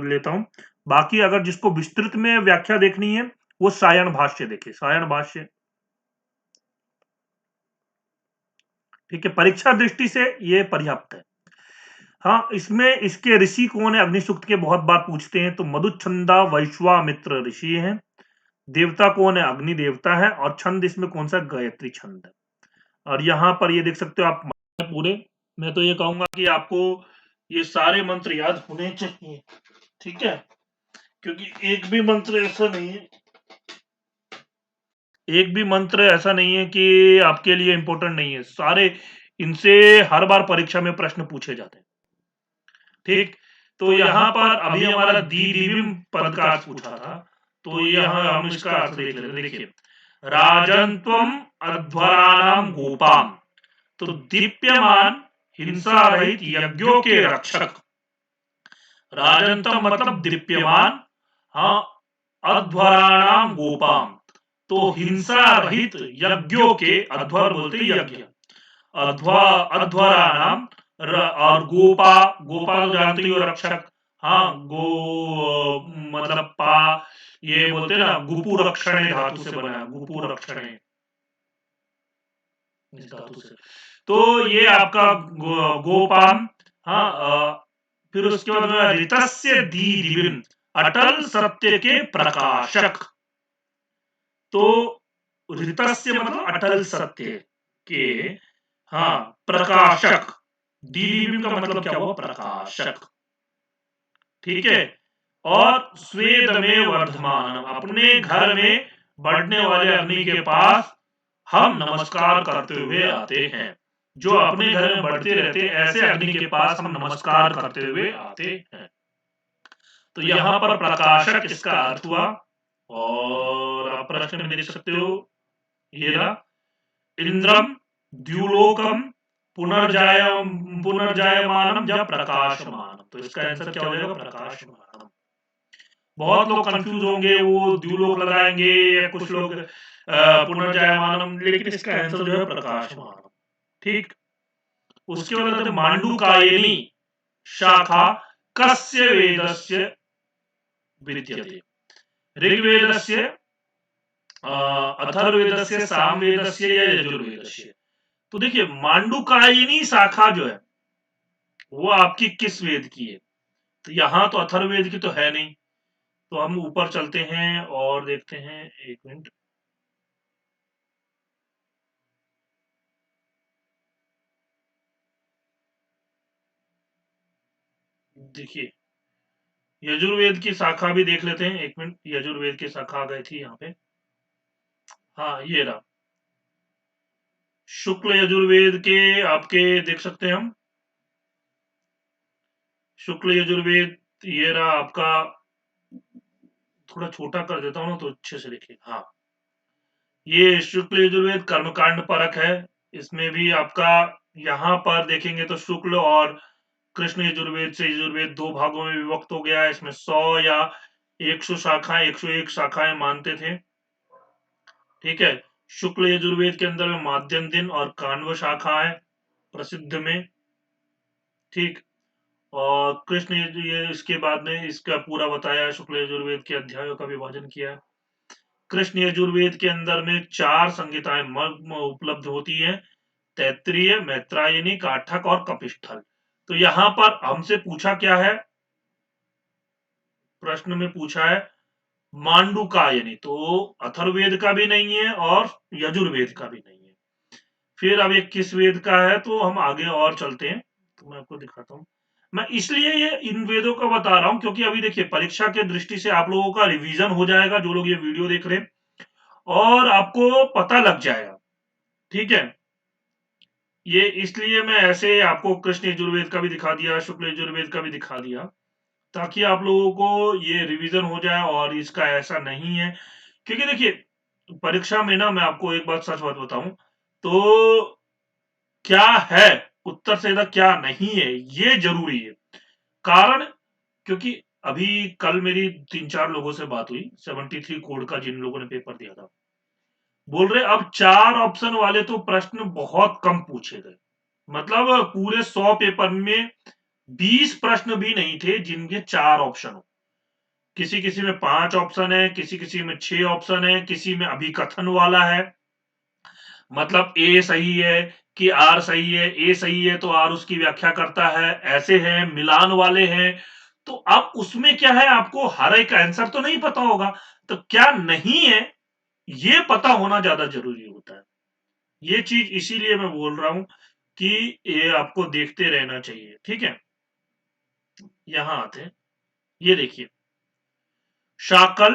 लेता हूं। बाकी अगर जिसको विस्तृत में व्याख्या देखनी है वो सायन भाष्य देखे, सायन भाष्य। ठीक है, परीक्षा दृष्टि से ये पर्याप्त है। हाँ, इसमें इसके ऋषि कौन है अग्नि सूक्त के बहुत बार पूछते हैं, तो मधुच्छंदा वैश्वामित्र ऋषि हैं। देवता कौन है? अग्नि देवता है। और छंद इसमें कौन सा? गायत्री छंद है। और यहाँ पर ये देख सकते हो आप पूरे, मैं तो ये कहूंगा कि आपको ये सारे मंत्र याद होने चाहिए। ठीक है, क्योंकि एक भी मंत्र ऐसा नहीं है कि आपके लिए इंपॉर्टेंट नहीं है, सारे इनसे हर बार परीक्षा में प्रश्न पूछे जाते हैं। ठीक, तो यहाँ पर अभी हमारा दीदिविम पद का अर्थ पूछा था, तो यहाँ हम इसका अर्थ देख लेते हैं। देखिए, राजन्त्वम अध्वराणाम गोपाम, तो दीप्यमान हिंसा रहित यज्ञों के रक्षक। राजंतम मतलब दीप्यमान, हाँ, अध्वराणाम गोपाम, तो हिंसा रहित यज्ञों के, अध्वर बोलते यज्ञ, अध्वा अध्वराणाम, और गोपा, गोपा तो जानते ही हो रक्षक। हाँ, मतलब ये बोलते हैं ना, गुपु रक्षणे धातु से बना है, गुपु रक्षणे इस धातु से। तो ये आपका गोपाम। हाँ, फिर उसके बाद में ऋतस्य दीदिविम, अटल सत्य के प्रकाशक। तो ऋतस्य मतलब अटल सत्य के, हाँ, प्रकाशक। दीदिविम का मतलब क्या हुआ? प्रकाशक। ठीक है, और स्वेद में वर्धमान, अपने घर में बढ़ने वाले अग्नि के पास हम नमस्कार करते हुए आते हैं। जो अपने घर में बढ़ते रहते हैं, ऐसे अग्नि के पास हम नमस्कार करते हुए आते हैं। तो यहाँ पर प्रकाशक इसका अर्थ हुआ। और आप प्रश्न में देख सकते हो, ये रहा, इंद्रम द्युलोकम पुनर्जाय पुनर्जायमानम या प्रकाशमानम। तो इसका आंसर क्या हो जाएगा? प्रकाशमानम। बहुत लोग कंफ्यूज होंगे, वो द्युलोक लगाएंगे या कुछ लोग पुनर्जायमानम, लेकिन इसका आंसर जो है प्रकाशमानम। ठीक, उसके बाद आते मांडुकायनी शाखा कस्य वेदस्य विद्यते? ऋग्वेदस्य, अथर्ववेदस्य, सामवेदस्य या यजुर्वेदस्य? तो देखिए मांडुकायनी शाखा जो है वो आपकी किस वेद की है? तो यहां तो अथर्ववेद की तो है नहीं, तो हम ऊपर चलते हैं और देखते हैं। एक मिनट, देखिए यजुर्वेद की शाखा भी देख लेते हैं, एक मिनट। यजुर्वेद की शाखा आ गई थी यहाँ पे, हाँ ये रहा। शुक्ल यजुर्वेद के आपके देख सकते हैं हम, शुक्ल यजुर्वेद ये रहा आपका। थोड़ा छोटा कर देता हूँ ना तो अच्छे से देखिए। हाँ, ये शुक्ल यजुर्वेद कर्मकांड परक है। इसमें भी आपका यहाँ पर देखेंगे तो शुक्ल और कृष्ण यजुर्वेद से यजुर्वेद दो भागों में विभक्त हो गया है। इसमें 100 या 100 शाखाएं, 101 शाखाएं मानते थे। ठीक है, शुक्ल यजुर्वेद के अंदर में माध्यम दिन और कान्व शाखा है प्रसिद्ध में। ठीक, और कृष्ण ये इसके बाद में इसका पूरा बताया, शुक्ल यजुर्वेद के अध्यायों का विभाजन किया। कृष्ण यजुर्वेद के अंदर में 4 संहिताएं उपलब्ध होती है, तैत्तिरीय, मैत्रायनी, काठक और कपिस्थल। तो यहां पर हमसे पूछा क्या है, प्रश्न में पूछा है मांडुकायनी, तो अथर्ववेद का भी नहीं है और यजुर्वेद का भी नहीं है। फिर अब ये किस वेद का है, तो हम आगे और चलते हैं, तो मैं आपको दिखाता हूँ। मैं इसलिए ये इन वेदों का बता रहा हूं क्योंकि अभी देखिए परीक्षा के दृष्टि से आप लोगों का रिवीजन हो जाएगा, जो लोग ये वीडियो देख रहे हैं, और आपको पता लग जाएगा। ठीक है, ये इसलिए मैं ऐसे आपको कृष्ण यजुर्वेद का भी दिखा दिया, शुक्ल यजुर्वेद का भी दिखा दिया, ताकि आप लोगों को ये रिवीजन हो जाए। और इसका ऐसा नहीं है, क्योंकि देखिए परीक्षा में ना, मैं आपको एक बात सच बात बताऊं तो, क्या है उत्तर से ज्यादा क्या नहीं है ये जरूरी है। कारण, क्योंकि अभी कल मेरी 3-4 लोगों से बात हुई 73 कोड का, जिन लोगों ने पेपर दिया था, बोल रहे अब 4 ऑप्शन वाले तो प्रश्न बहुत कम पूछे गए। मतलब पूरे 100 पेपर में 20 प्रश्न भी नहीं थे जिनके 4 ऑप्शन हो। किसी किसी में 5 ऑप्शन है, किसी किसी में 6 ऑप्शन है, किसी में अभी कथन वाला है। मतलब ए सही है कि आर सही है, ए सही है तो आर उसकी व्याख्या करता है, ऐसे हैं, मिलान वाले हैं। तो अब उसमें क्या है, आपको हर एक आंसर तो नहीं पता होगा, तो क्या नहीं है ये पता होना ज्यादा जरूरी होता है। ये चीज इसीलिए मैं बोल रहा हूं कि ये आपको देखते रहना चाहिए। ठीक है, यहां आते हैं, ये देखिए शाकल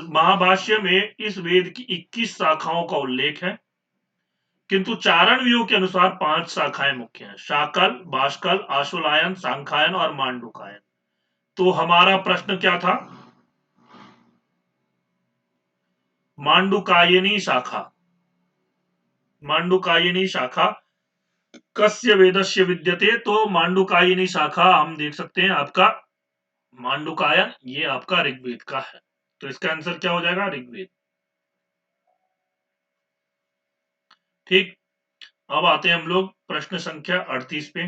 महाभाष्य में इस वेद की 21 शाखाओं का उल्लेख है, किंतु चारण व्यूह के अनुसार 5 शाखाएं मुख्य हैं, शाकल, बाष्कल, आशुलायन, सांखायन और मांडुकायन। तो हमारा प्रश्न क्या था, मांडुकायनी शाखा, मांडुकायनी शाखा कस्य वेदस्य विद्यते, तो मांडुकायनी शाखा हम देख सकते हैं आपका मांडुकायन, ये आपका ऋग्वेद का है। तो इसका आंसर क्या हो जाएगा, ऋग्वेद। ठीक, अब आते हैं हम लोग प्रश्न संख्या 38 पे।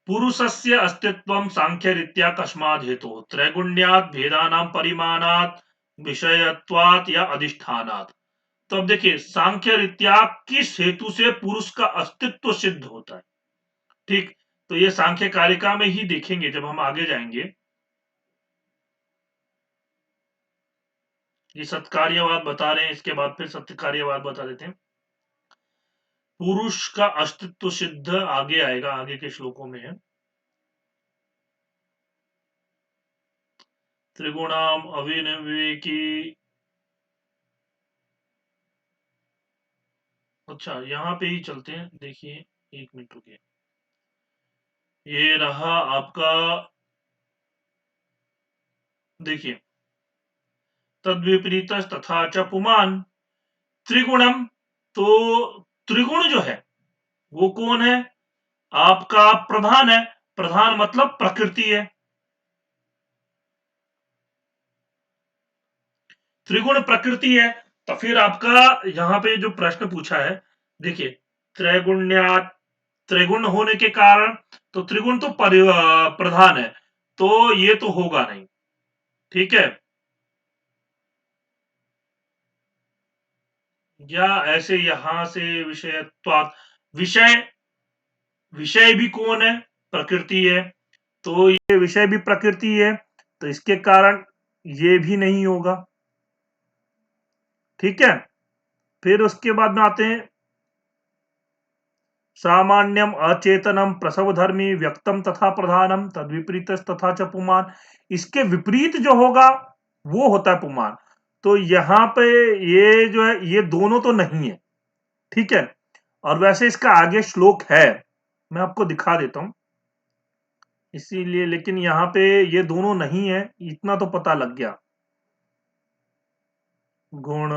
पुरुषस्य अस्तित्वं सांख्यरीत्या कस्माद् हेतुः, त्रैगुण्यात्, भेदानां परिमाणात्, विषयत्वात् या अधिष्ठानात्। तो अब देखिए सांख्य रीत्या किस हेतु से पुरुष का अस्तित्व सिद्ध होता है। ठीक, तो ये सांख्य कारिका में ही देखेंगे जब हम आगे जाएंगे। ये सत्कार्यवाद बता रहे हैं, इसके बाद फिर सत्यकार्यवाद बता देते हैं। पुरुष का अस्तित्व सिद्ध आगे आएगा, आगे के श्लोकों में है। त्रिगुणाम अविनविवेकी, अच्छा यहाँ पे ही चलते हैं, देखिए एक मिनट रुकिए। ये रहा आपका, देखिए तद्विपरीत तथा च पुमान त्रिगुणम। तो त्रिगुण जो है वो कौन है, आपका प्रधान है। प्रधान मतलब प्रकृति है। त्रिगुण प्रकृति है, तो फिर आपका यहाँ पे जो प्रश्न पूछा है, देखिए त्रैगुण्या, त्रिगुण होने के कारण, तो त्रिगुण तो प्रधान है, तो ये तो होगा नहीं। ठीक है, या ऐसे यहां से विषयत्वात्, विषय, विषय भी कौन है, प्रकृति है, तो ये विषय भी प्रकृति है, तो इसके कारण ये भी नहीं होगा। ठीक है, फिर उसके बाद में आते हैं सामान्यम अचेतनम प्रसवधर्मी व्यक्तम तथा प्रधानम तद्विपरीत तथा च पुमान। इसके विपरीत जो होगा वो होता है पुमान। तो यहाँ पे ये जो है ये दोनों तो नहीं है, ठीक है। और वैसे इसका आगे श्लोक है, मैं आपको दिखा देता हूं इसीलिए, लेकिन यहाँ पे ये दोनों नहीं है, इतना तो पता लग गया। गुण,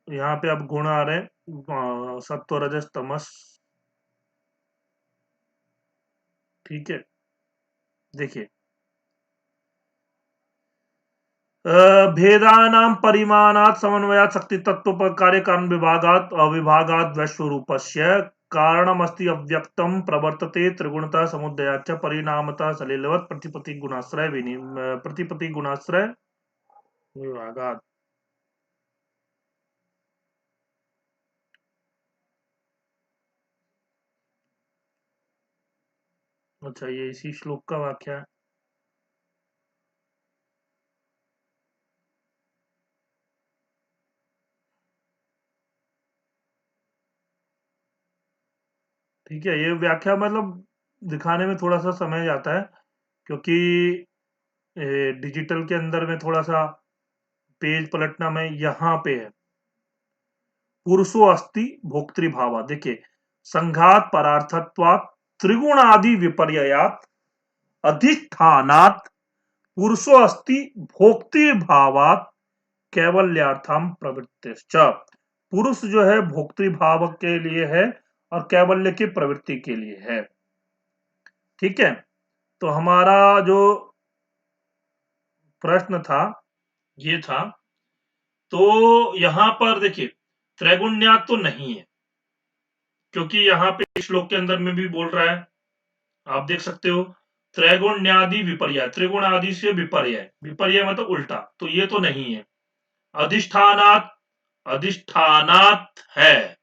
यहाँ पे अब गुण आ रहे हैं सत्व रजस तमस, ठीक है। देखिए भेदानां परिमाणात् समन्वयात् शक्ति तत्व पर कार्य कारण विभागात् अविभागात् वैश्वरूपस्य कारणमस्ति अव्यक्तं प्रवर्तते त्रिगुणता समुदयाच्च परिणामता सलिलवत् प्रतिपत्ति गुणाश्रय प्रतिपत्ति गुणाश्रय विभागात्। अच्छा, ये इसी श्लोक का वाक्य है। ठीक है, ये व्याख्या मतलब दिखाने में थोड़ा सा समय जाता है, क्योंकि डिजिटल के अंदर में थोड़ा सा पेज पलटना में यहाँ पे है। पुरुषो अस्ति भोक्तृभावा, देखिए संघात परार्थत्वात् त्रिगुणादि विपर्ययात् अधिष्ठानात् पुरुषो अस्ति भोक्तृभावात् कैवल्यार्थम प्रवृत्तिश्च। पुरुष जो है भोक्तृभाव के लिए है और कैवल्य की प्रवृत्ति के लिए है, ठीक है। तो हमारा जो प्रश्न था ये था, तो यहां पर देखिए त्रैगुण्यात तो नहीं है, क्योंकि यहाँ पे श्लोक के अंदर में भी बोल रहा है, आप देख सकते हो त्रैगुण्यादि विपर्य, त्रिगुण आदि से विपर्य, विपर्य मतलब उल्टा, तो ये तो नहीं है। अधिष्ठानात, अधिष्ठानात है,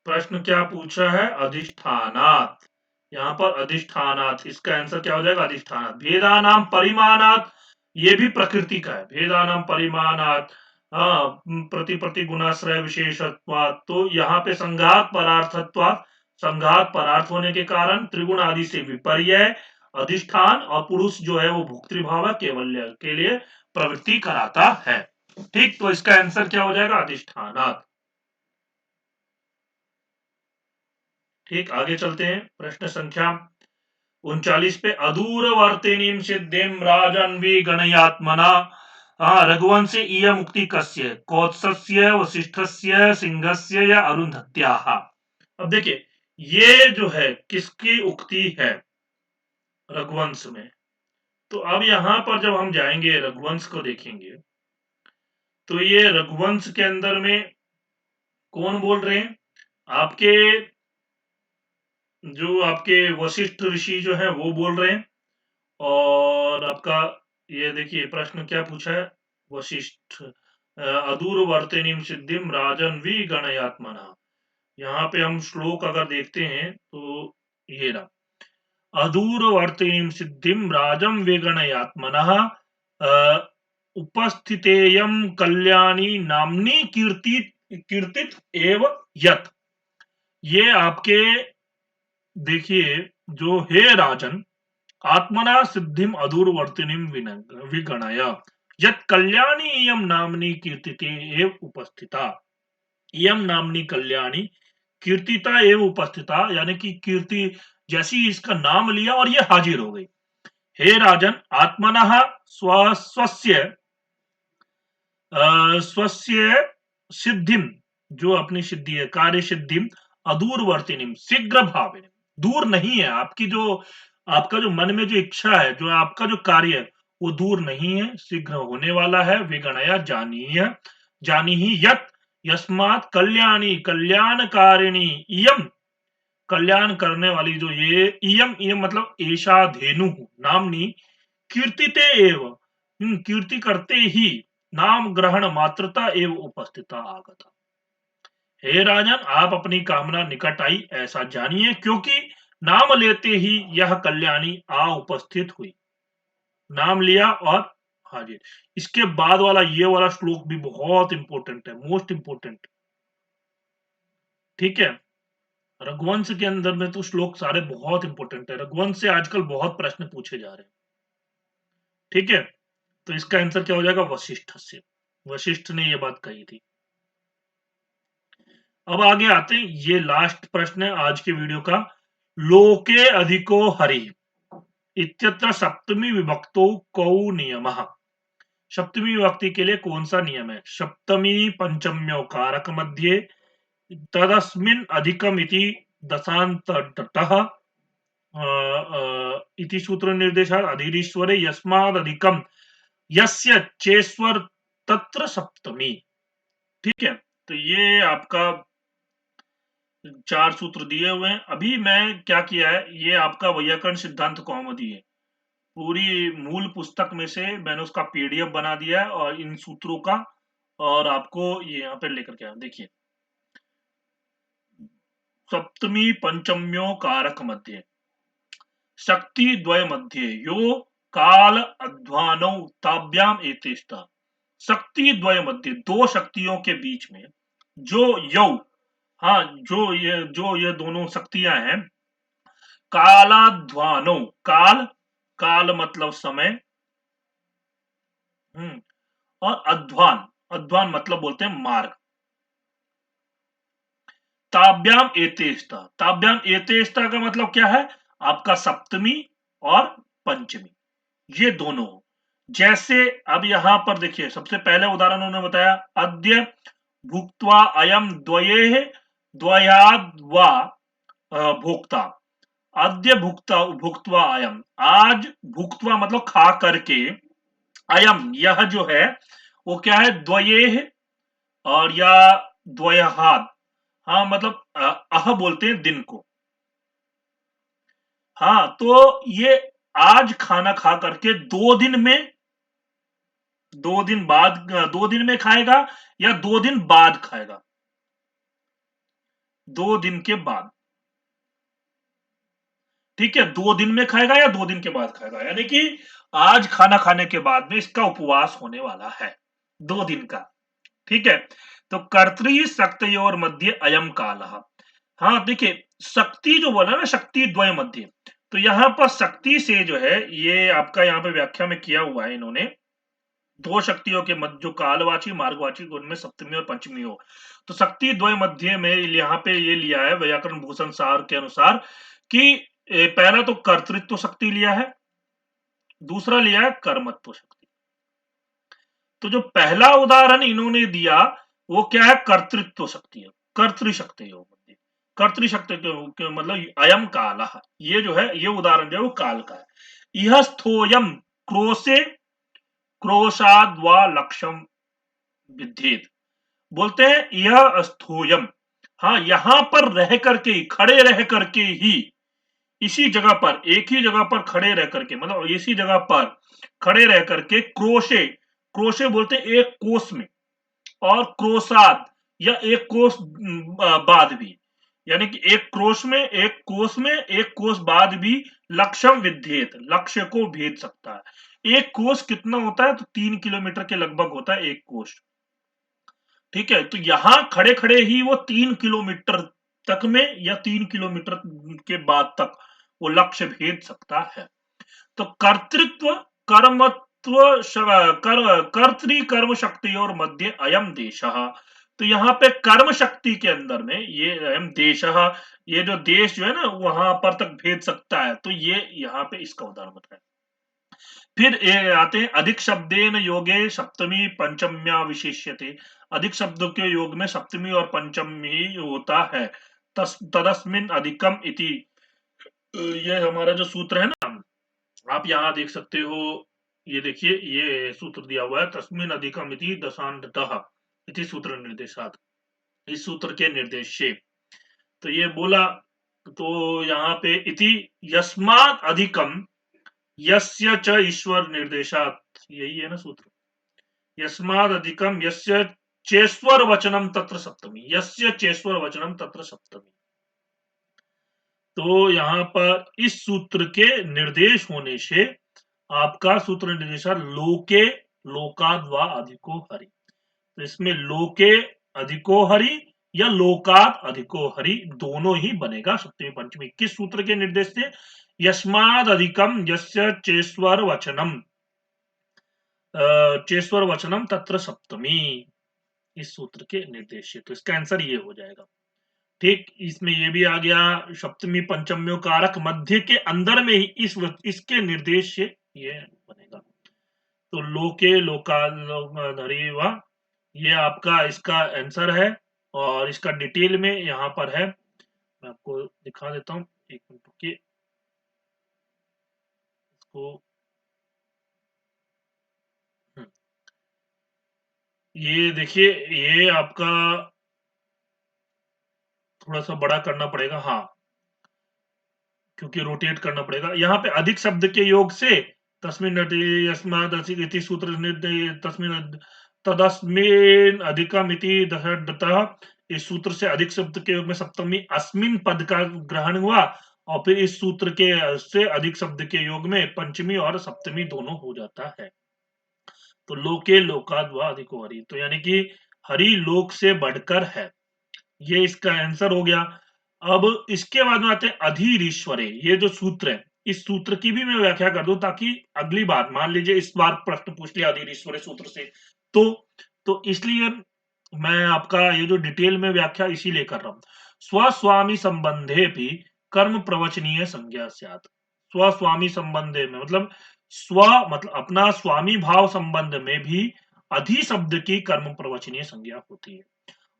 प्रश्न क्या पूछा है, अधिष्ठानात, यहाँ पर अधिष्ठानात, इसका आंसर क्या हो जाएगा, अधिष्ठानात। भेदानाम परिमाणात, ये भी प्रकृति का है, भेदानाम परिमाणात प्रतिपत्ति गुणाश्रय विशेषत्वात्, तो यहाँ पे संघात परार्थत्वात्, संघात परार्थ होने के कारण त्रिगुण आदि से विपर्य, अधिष्ठान और पुरुष जो है वो भोक्तृभाव केवल्य के लिए प्रवृत्ति कराता है, ठीक। तो इसका आंसर क्या हो जाएगा, अधिष्ठानात, ठीक। आगे चलते हैं, प्रश्न संख्या 39 पे, अदूरवर्तिनीं सिद्धिं राजन्वी गणयात्मना रघुवंशे इयम् उक्ति कस्य, कौत्सस्य वसिष्ठस्य सिंहस्य या अरुंधत्याः। अब देखिए ये जो है किसकी उक्ति है, रघुवंश में। तो अब यहां पर जब हम जाएंगे रघुवंश को देखेंगे, तो ये रघुवंश के अंदर में कौन बोल रहे हैं, आपके जो आपके वशिष्ठ ऋषि जो है वो बोल रहे हैं। और आपका ये देखिए प्रश्न क्या पूछा है, वशिष्ठ अदूरवर्तिनीम सिद्धिम राजन वी गणयात्मना। यहाँ पे हम श्लोक अगर देखते हैं तो ये रहा, अदूरवर्तिनीम सिद्धिम राजम वे गणयात्मना उपस्थितेयम कल्याणी नामनी कीर्ति कीर्तित एव यत। ये आपके देखिए जो हे राजन आत्मना सिद्धिम अदूरवर्तिनीम विगणय यत् कल्याणी इयम नामनी कीर्तिते एव उपस्थिता। इयम नामनी कल्याणी कीर्तिता एव उपस्थिता, यानी कि कीर्ति जैसी इसका नाम लिया और ये हाजिर हो गई। हे राजन आत्मनः स्वस्य स्वस्य सिद्धिम, जो अपनी सिद्धि है कार्य सिद्धिम अदूरवर्तिनीम शीघ्र भाविनी, दूर नहीं है आपकी जो, आपका जो मन में जो इच्छा है, जो आपका जो कार्य है वो दूर नहीं है, शीघ्र होने वाला है। विगणया जानीय, जानी ही यत यस्मात् कल्याणी कल्याणकारिणी इयम, कल्याण करने वाली जो ये इयम, इयम मतलब ऐशा धेनु नामनी कीर्तिते एव, कीर्ति करते ही नाम ग्रहण मात्रता एवं उपस्थिता आगता। हे राजन आप अपनी कामना निकट आई ऐसा जानिए, क्योंकि नाम लेते ही यह कल्याणी आ उपस्थित हुई। नाम लिया और हाजिर। इसके बाद वाला ये वाला श्लोक भी बहुत इंपॉर्टेंट है, मोस्ट इंपॉर्टेंट, ठीक है। रघुवंश के अंदर में तो श्लोक सारे बहुत इंपॉर्टेंट है। रघुवंश से आजकल बहुत प्रश्न पूछे जा रहे हैं। ठीक है, तो इसका आंसर क्या हो जाएगा? वशिष्ठ से। वशिष्ठ ने ये बात कही थी। अब आगे आते हैं, ये लास्ट प्रश्न है आज के वीडियो का। लोके अधिको हरि इत्यत्र सप्तमी विभक्तो कौ नियमः। सप्तमी विभक्ति के लिए कौन सा नियम है? सप्तमी पंचम्यो कारक मध्ये तदस्मिन् अधिकम इति दशान्ततः इति सूत्र निर्देशात् अधीरीश्वरे यस्माद् अधिकम यस्य चेस्वर तत्र सप्तमी। ठीक है, तो ये आपका 4 सूत्र दिए हुए हैं। अभी मैं क्या किया है, ये आपका वैयाकरण सिद्धांत कौमुदी है, पूरी मूल पुस्तक में से मैंने उसका पीडीएफ बना दिया है और इन सूत्रों का, और आपको ये यहाँ पे लेकर के आया। देखिए, सप्तमी पंचम्यो कारक मध्य शक्ति द्वय मध्य यो काल अध्वानौ ताभ्याम एतेष्टा। शक्ति द्वय मध्य, दो शक्तियों के बीच में जो यौ, हाँ, जो ये दोनों शक्तियां हैं, कालाध्वानो, काल, काल मतलब समय, और अध्वान, अध्वान मतलब बोलते हैं मार्ग। ताभ्याम एतेष्टा, ताभ्याम एतेष्टा का मतलब क्या है? आपका सप्तमी और पंचमी, ये दोनों। जैसे अब यहां पर देखिए, सबसे पहले उदाहरण उन्होंने बताया, अद्य भुक्त्वा अयम द्वये द्वयाद वा भोक्ता। अद्य भुक्ता भुक्त्वा अयम, आज भुक्त्वा मतलब खा करके, अयम यह जो है वो क्या है? द्वये, और या द्वयहाद, हाँ मतलब अह बोलते हैं दिन को। हाँ, तो ये आज खाना खा करके 2 दिन में, 2 दिन बाद, 2 दिन में खाएगा या 2 दिन बाद खाएगा? 2 दिन के बाद। ठीक है, 2 दिन में खाएगा या 2 दिन के बाद खाएगा, यानी कि आज खाना खाने के बाद में इसका उपवास होने वाला है 2 दिन का। ठीक है, तो कर्तरी शक्ति और मध्य अयम काल। हाँ देखिए, शक्ति जो बोला ना, शक्ति द्वय मध्य, तो यहां पर शक्ति से जो है, ये आपका यहाँ पे व्याख्या में किया हुआ है इन्होंने, दो शक्तियों के मध्य जो कालवाची मार्गवाची, उनमें सप्तमी और पंचमी हो, तो शक्ति द्वय मध्य में यहाँ पे ये लिया है वैयाकरण भूषण सार के अनुसार कि पहला तो कर्तृत्व शक्ति लिया है, दूसरा लिया है कर्मत्व शक्ति। तो जो पहला उदाहरण इन्होंने दिया वो क्या है? कर्तृत्व शक्ति है, कर्तृशक्ति योग, कर्तृशक्ति के मतलब अयम काल, ये जो है, ये उदाहरण जो है वो काल का है। यह स्थोयम क्रोशे क्रोशाद व लक्ष्यम विद्धेत, बोलते हैं यह स्थोयम, हाँ, यहां पर रह करके ही, खड़े रह करके ही, इसी जगह पर, एक ही जगह पर खड़े रह करके, मतलब इसी जगह पर खड़े रह करके, क्रोशे, क्रोशे बोलते हैं एक कोस में, और क्रोशाद या एक कोस बाद भी, यानी कि एक क्रोश में, एक कोस में, एक कोस बाद भी, लक्ष्यम विद्धेत, लक्ष्य को भेद सकता है। एक कोस कितना होता है? तो 3 किलोमीटर के लगभग होता है एक कोस। ठीक है, तो यहां खड़े खड़े ही वो 3 किलोमीटर तक में या 3 किलोमीटर के बाद तक वो लक्ष्य भेद सकता है। तो कर्तृत्व कर्मत्व कर्तृ कर्म शक्ति और मध्य अयम देश, तो यहाँ पे कर्म शक्ति के अंदर में ये अयम देश, ये जो देश जो है ना, वहां पर तक भेद सकता है, तो ये यहाँ पे इसका उदाहरण बताया। फिर ये आते हैं, अधिक शब्देन योगे सप्तमी पंचम्या विशेष्यते। अधिक शब्दों के योग में सप्तमी और पंचमी होता है। तदस्मिन अधिकम इति, ये हमारा जो सूत्र है ना, आप यहाँ देख सकते हो, ये देखिए, ये सूत्र दिया हुआ है, तस्मिन अधिकम इति दशांततः इति सूत्र निर्देशात, इस सूत्र के निर्देश से। तो ये बोला, तो यहाँ पे इति यस्मात् अधिकम यस्य च ईश्वर निर्देशात, यही है ना सूत्र, यस्माद् अधिकम यस्य चेश्वर वचनम तत्र सप्तमी, यस्य चेश्वर वचनम तत्र सप्तमी। तो यहाँ पर इस सूत्र के निर्देश होने से आपका सूत्र निर्देशा लोके लोकाद्वा अधिको हरि, तो इसमें लोके अधिको हरि या लोकात अधिको हरि दोनों ही बनेगा सप्तमी पंचमी। किस सूत्र के निर्देश से? यस्माद अधिकम यस्य चेश्वर वचनम, चेश्वर वचनम तत्र सप्तमी, इस सूत्र के निर्देश से। तो इसका आंसर ये हो जाएगा। ठीक, इसमें ये भी आ गया सप्तमी पंचम्यो कारक मध्य के अंदर में ही इसके निर्देश से ये बनेगा। तो लोके लोकाधरी व, ये आपका इसका आंसर है और इसका डिटेल में यहां पर है, मैं आपको दिखा देता हूं, एक मिनट रुकिए इसको। ये देखिए, ये आपका थोड़ा सा बड़ा करना पड़ेगा, हाँ, क्योंकि रोटेट करना पड़ेगा। यहाँ पे अधिक शब्द के योग से तस्मिन इति सूत्र तस्मिन तदस्मिन अधिकम इति दशतः, इस सूत्र से अधिक शब्द के योग में सप्तमी अस्मिन पद का ग्रहण हुआ, और फिर इस सूत्र के से अधिक शब्द के योग में पंचमी और सप्तमी दोनों हो जाता है। तो लोके लोकाद व अधिको हरि, तो यानी कि हरि लोक से बढ़कर है, ये इसका आंसर हो गया। अब इसके बाद में आते हैं अधीर ईश्वरे, ये जो सूत्र है, इस सूत्र की भी मैं व्याख्या कर दूं ताकि अगली बार मान लीजिए इस बार प्रश्न पूछ लिया अधीर ईश्वरे सूत्र से, तो इसलिए मैं आपका ये जो डिटेल में व्याख्या इसीलिए कर रहा हूं। स्वस्वामी संबंधे भी कर्म प्रवचनीय संज्ञा स्यात्। स्वस्वामी संबंधे में मतलब स्व मतलब अपना स्वामी भाव संबंध में भी अधि शब्द की कर्म प्रवचनीय संज्ञा होती है।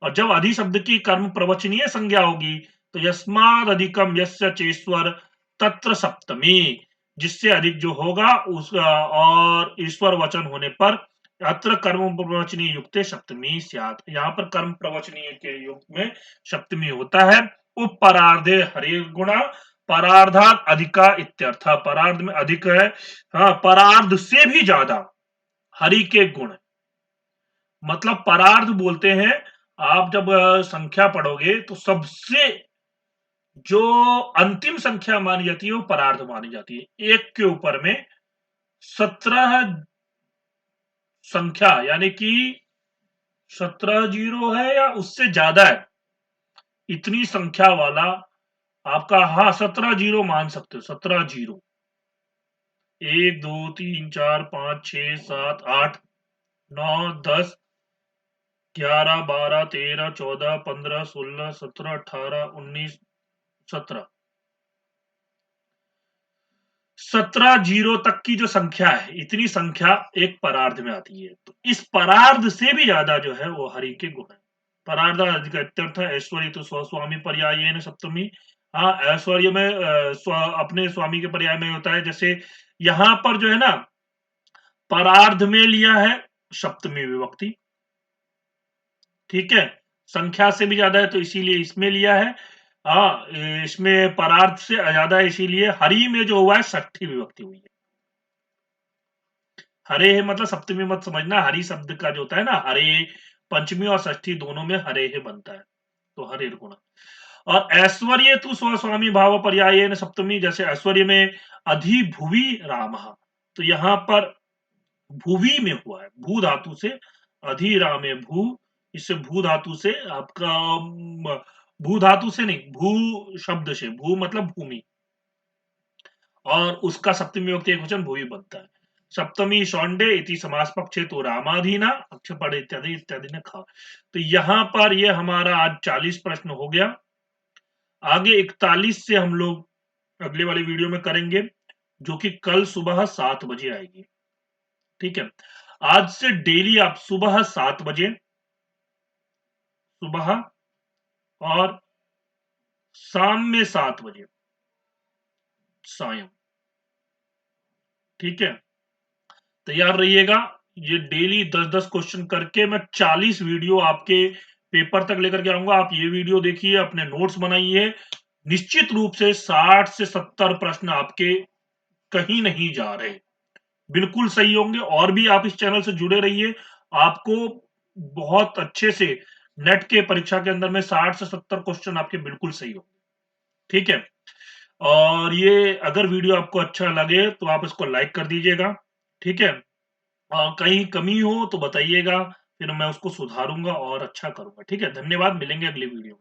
और जब अधि शब्द की कर्म प्रवचनीय संज्ञा होगी तो यस्माद अधिकम यस्य चेश्वर तत्र सप्तमी, जिससे अधिक जो होगा उस और ईश्वर वचन होने पर अत्र कर्म प्रवचनीय युक्त सप्तमी स्यात्, यहाँ पर कर्म प्रवचनीय के युग में सप्तमी होता है। उपरार्धे हरि गुणा परार्धात अधिका इत्यर्थ, परार्ध में अधिक है, हाँ, परार्ध से भी ज्यादा हरि के गुण, मतलब परार्ध बोलते हैं। आप जब संख्या पढ़ोगे तो सबसे जो अंतिम संख्या मानी जाती है वो परार्ध मानी जाती है। एक के ऊपर में 17 संख्या, यानी कि 17 जीरो है या उससे ज्यादा है, इतनी संख्या वाला आपका, हाँ, 17 जीरो मान सकते हो, 17 जीरो, 1 2 3 4 5 6 7 8 9 10 11 12 13 14 15 16 17 18 19 17, 17 जीरो तक की जो संख्या है, इतनी संख्या एक परार्ध में आती है। तो इस परार्ध से भी ज्यादा जो है वो हरि के गुण है। परार्ध अधिक ऐश्वर्य तो स्वस्वामी पर्याय सप्तमी, हाँ, ऐश्वर्य में अपने स्वामी के पर्याय में होता है। जैसे यहां पर जो है ना, परार्ध में लिया है सप्तमी विभक्ति, ठीक है, संख्या से भी ज्यादा है तो इसीलिए इसमें लिया है। हाँ, इसमें परार्थ से ज्यादा है इसीलिए हरि में जो हुआ है षष्ठी विभक्ति हुई है। हरे है मतलब सप्तमी मत समझना, हरि शब्द का जो होता है ना, हरे पंचमी और षष्ठी दोनों में हरे है बनता है, तो हरे गुण। और ऐश्वर्य तू स्वस्वामी भाव पर्याय सप्तमी, जैसे ऐश्वर्य में अधिभुवि राम, तो यहां पर भुवि में हुआ है, भू धातु से, अधिराम है भू, इससे भू धातु से आपका भू धातु से नहीं, भू शब्द से, भू मतलब भूमि, और उसका सप्तमी विभक्ति एक वचन भूमि बनता है। सप्तमी सौंडे इति समास पक्षे तो रामाधीना अक्षपड़ इत्यादि इत्यादि ने खा। तो यहां पर ये हमारा आज 40 प्रश्न हो गया। आगे 41 से हम लोग अगले वाली वीडियो में करेंगे, जो कि कल सुबह 7 बजे आएगी, ठीक है। आज से डेली आप सुबह 7 बजे, सुबह और शाम में 7 बजे सायं, ठीक है, तैयार रहिएगा। ये डेली 10-10 क्वेश्चन करके मैं 40 वीडियो आपके पेपर तक लेकर के आऊंगा। आप ये वीडियो देखिए, अपने नोट्स बनाइए, निश्चित रूप से 60 से 70 प्रश्न आपके कहीं नहीं जा रहे, बिल्कुल सही होंगे। और भी आप इस चैनल से जुड़े रहिए, आपको बहुत अच्छे से नेट के परीक्षा के अंदर में 60 से 70 क्वेश्चन आपके बिल्कुल सही होंगे, ठीक है। और ये अगर वीडियो आपको अच्छा लगे तो आप इसको लाइक कर दीजिएगा, ठीक है, और कहीं कमी हो तो बताइएगा, फिर मैं उसको सुधारूंगा और अच्छा करूंगा। ठीक है, धन्यवाद, मिलेंगे अगली वीडियो में।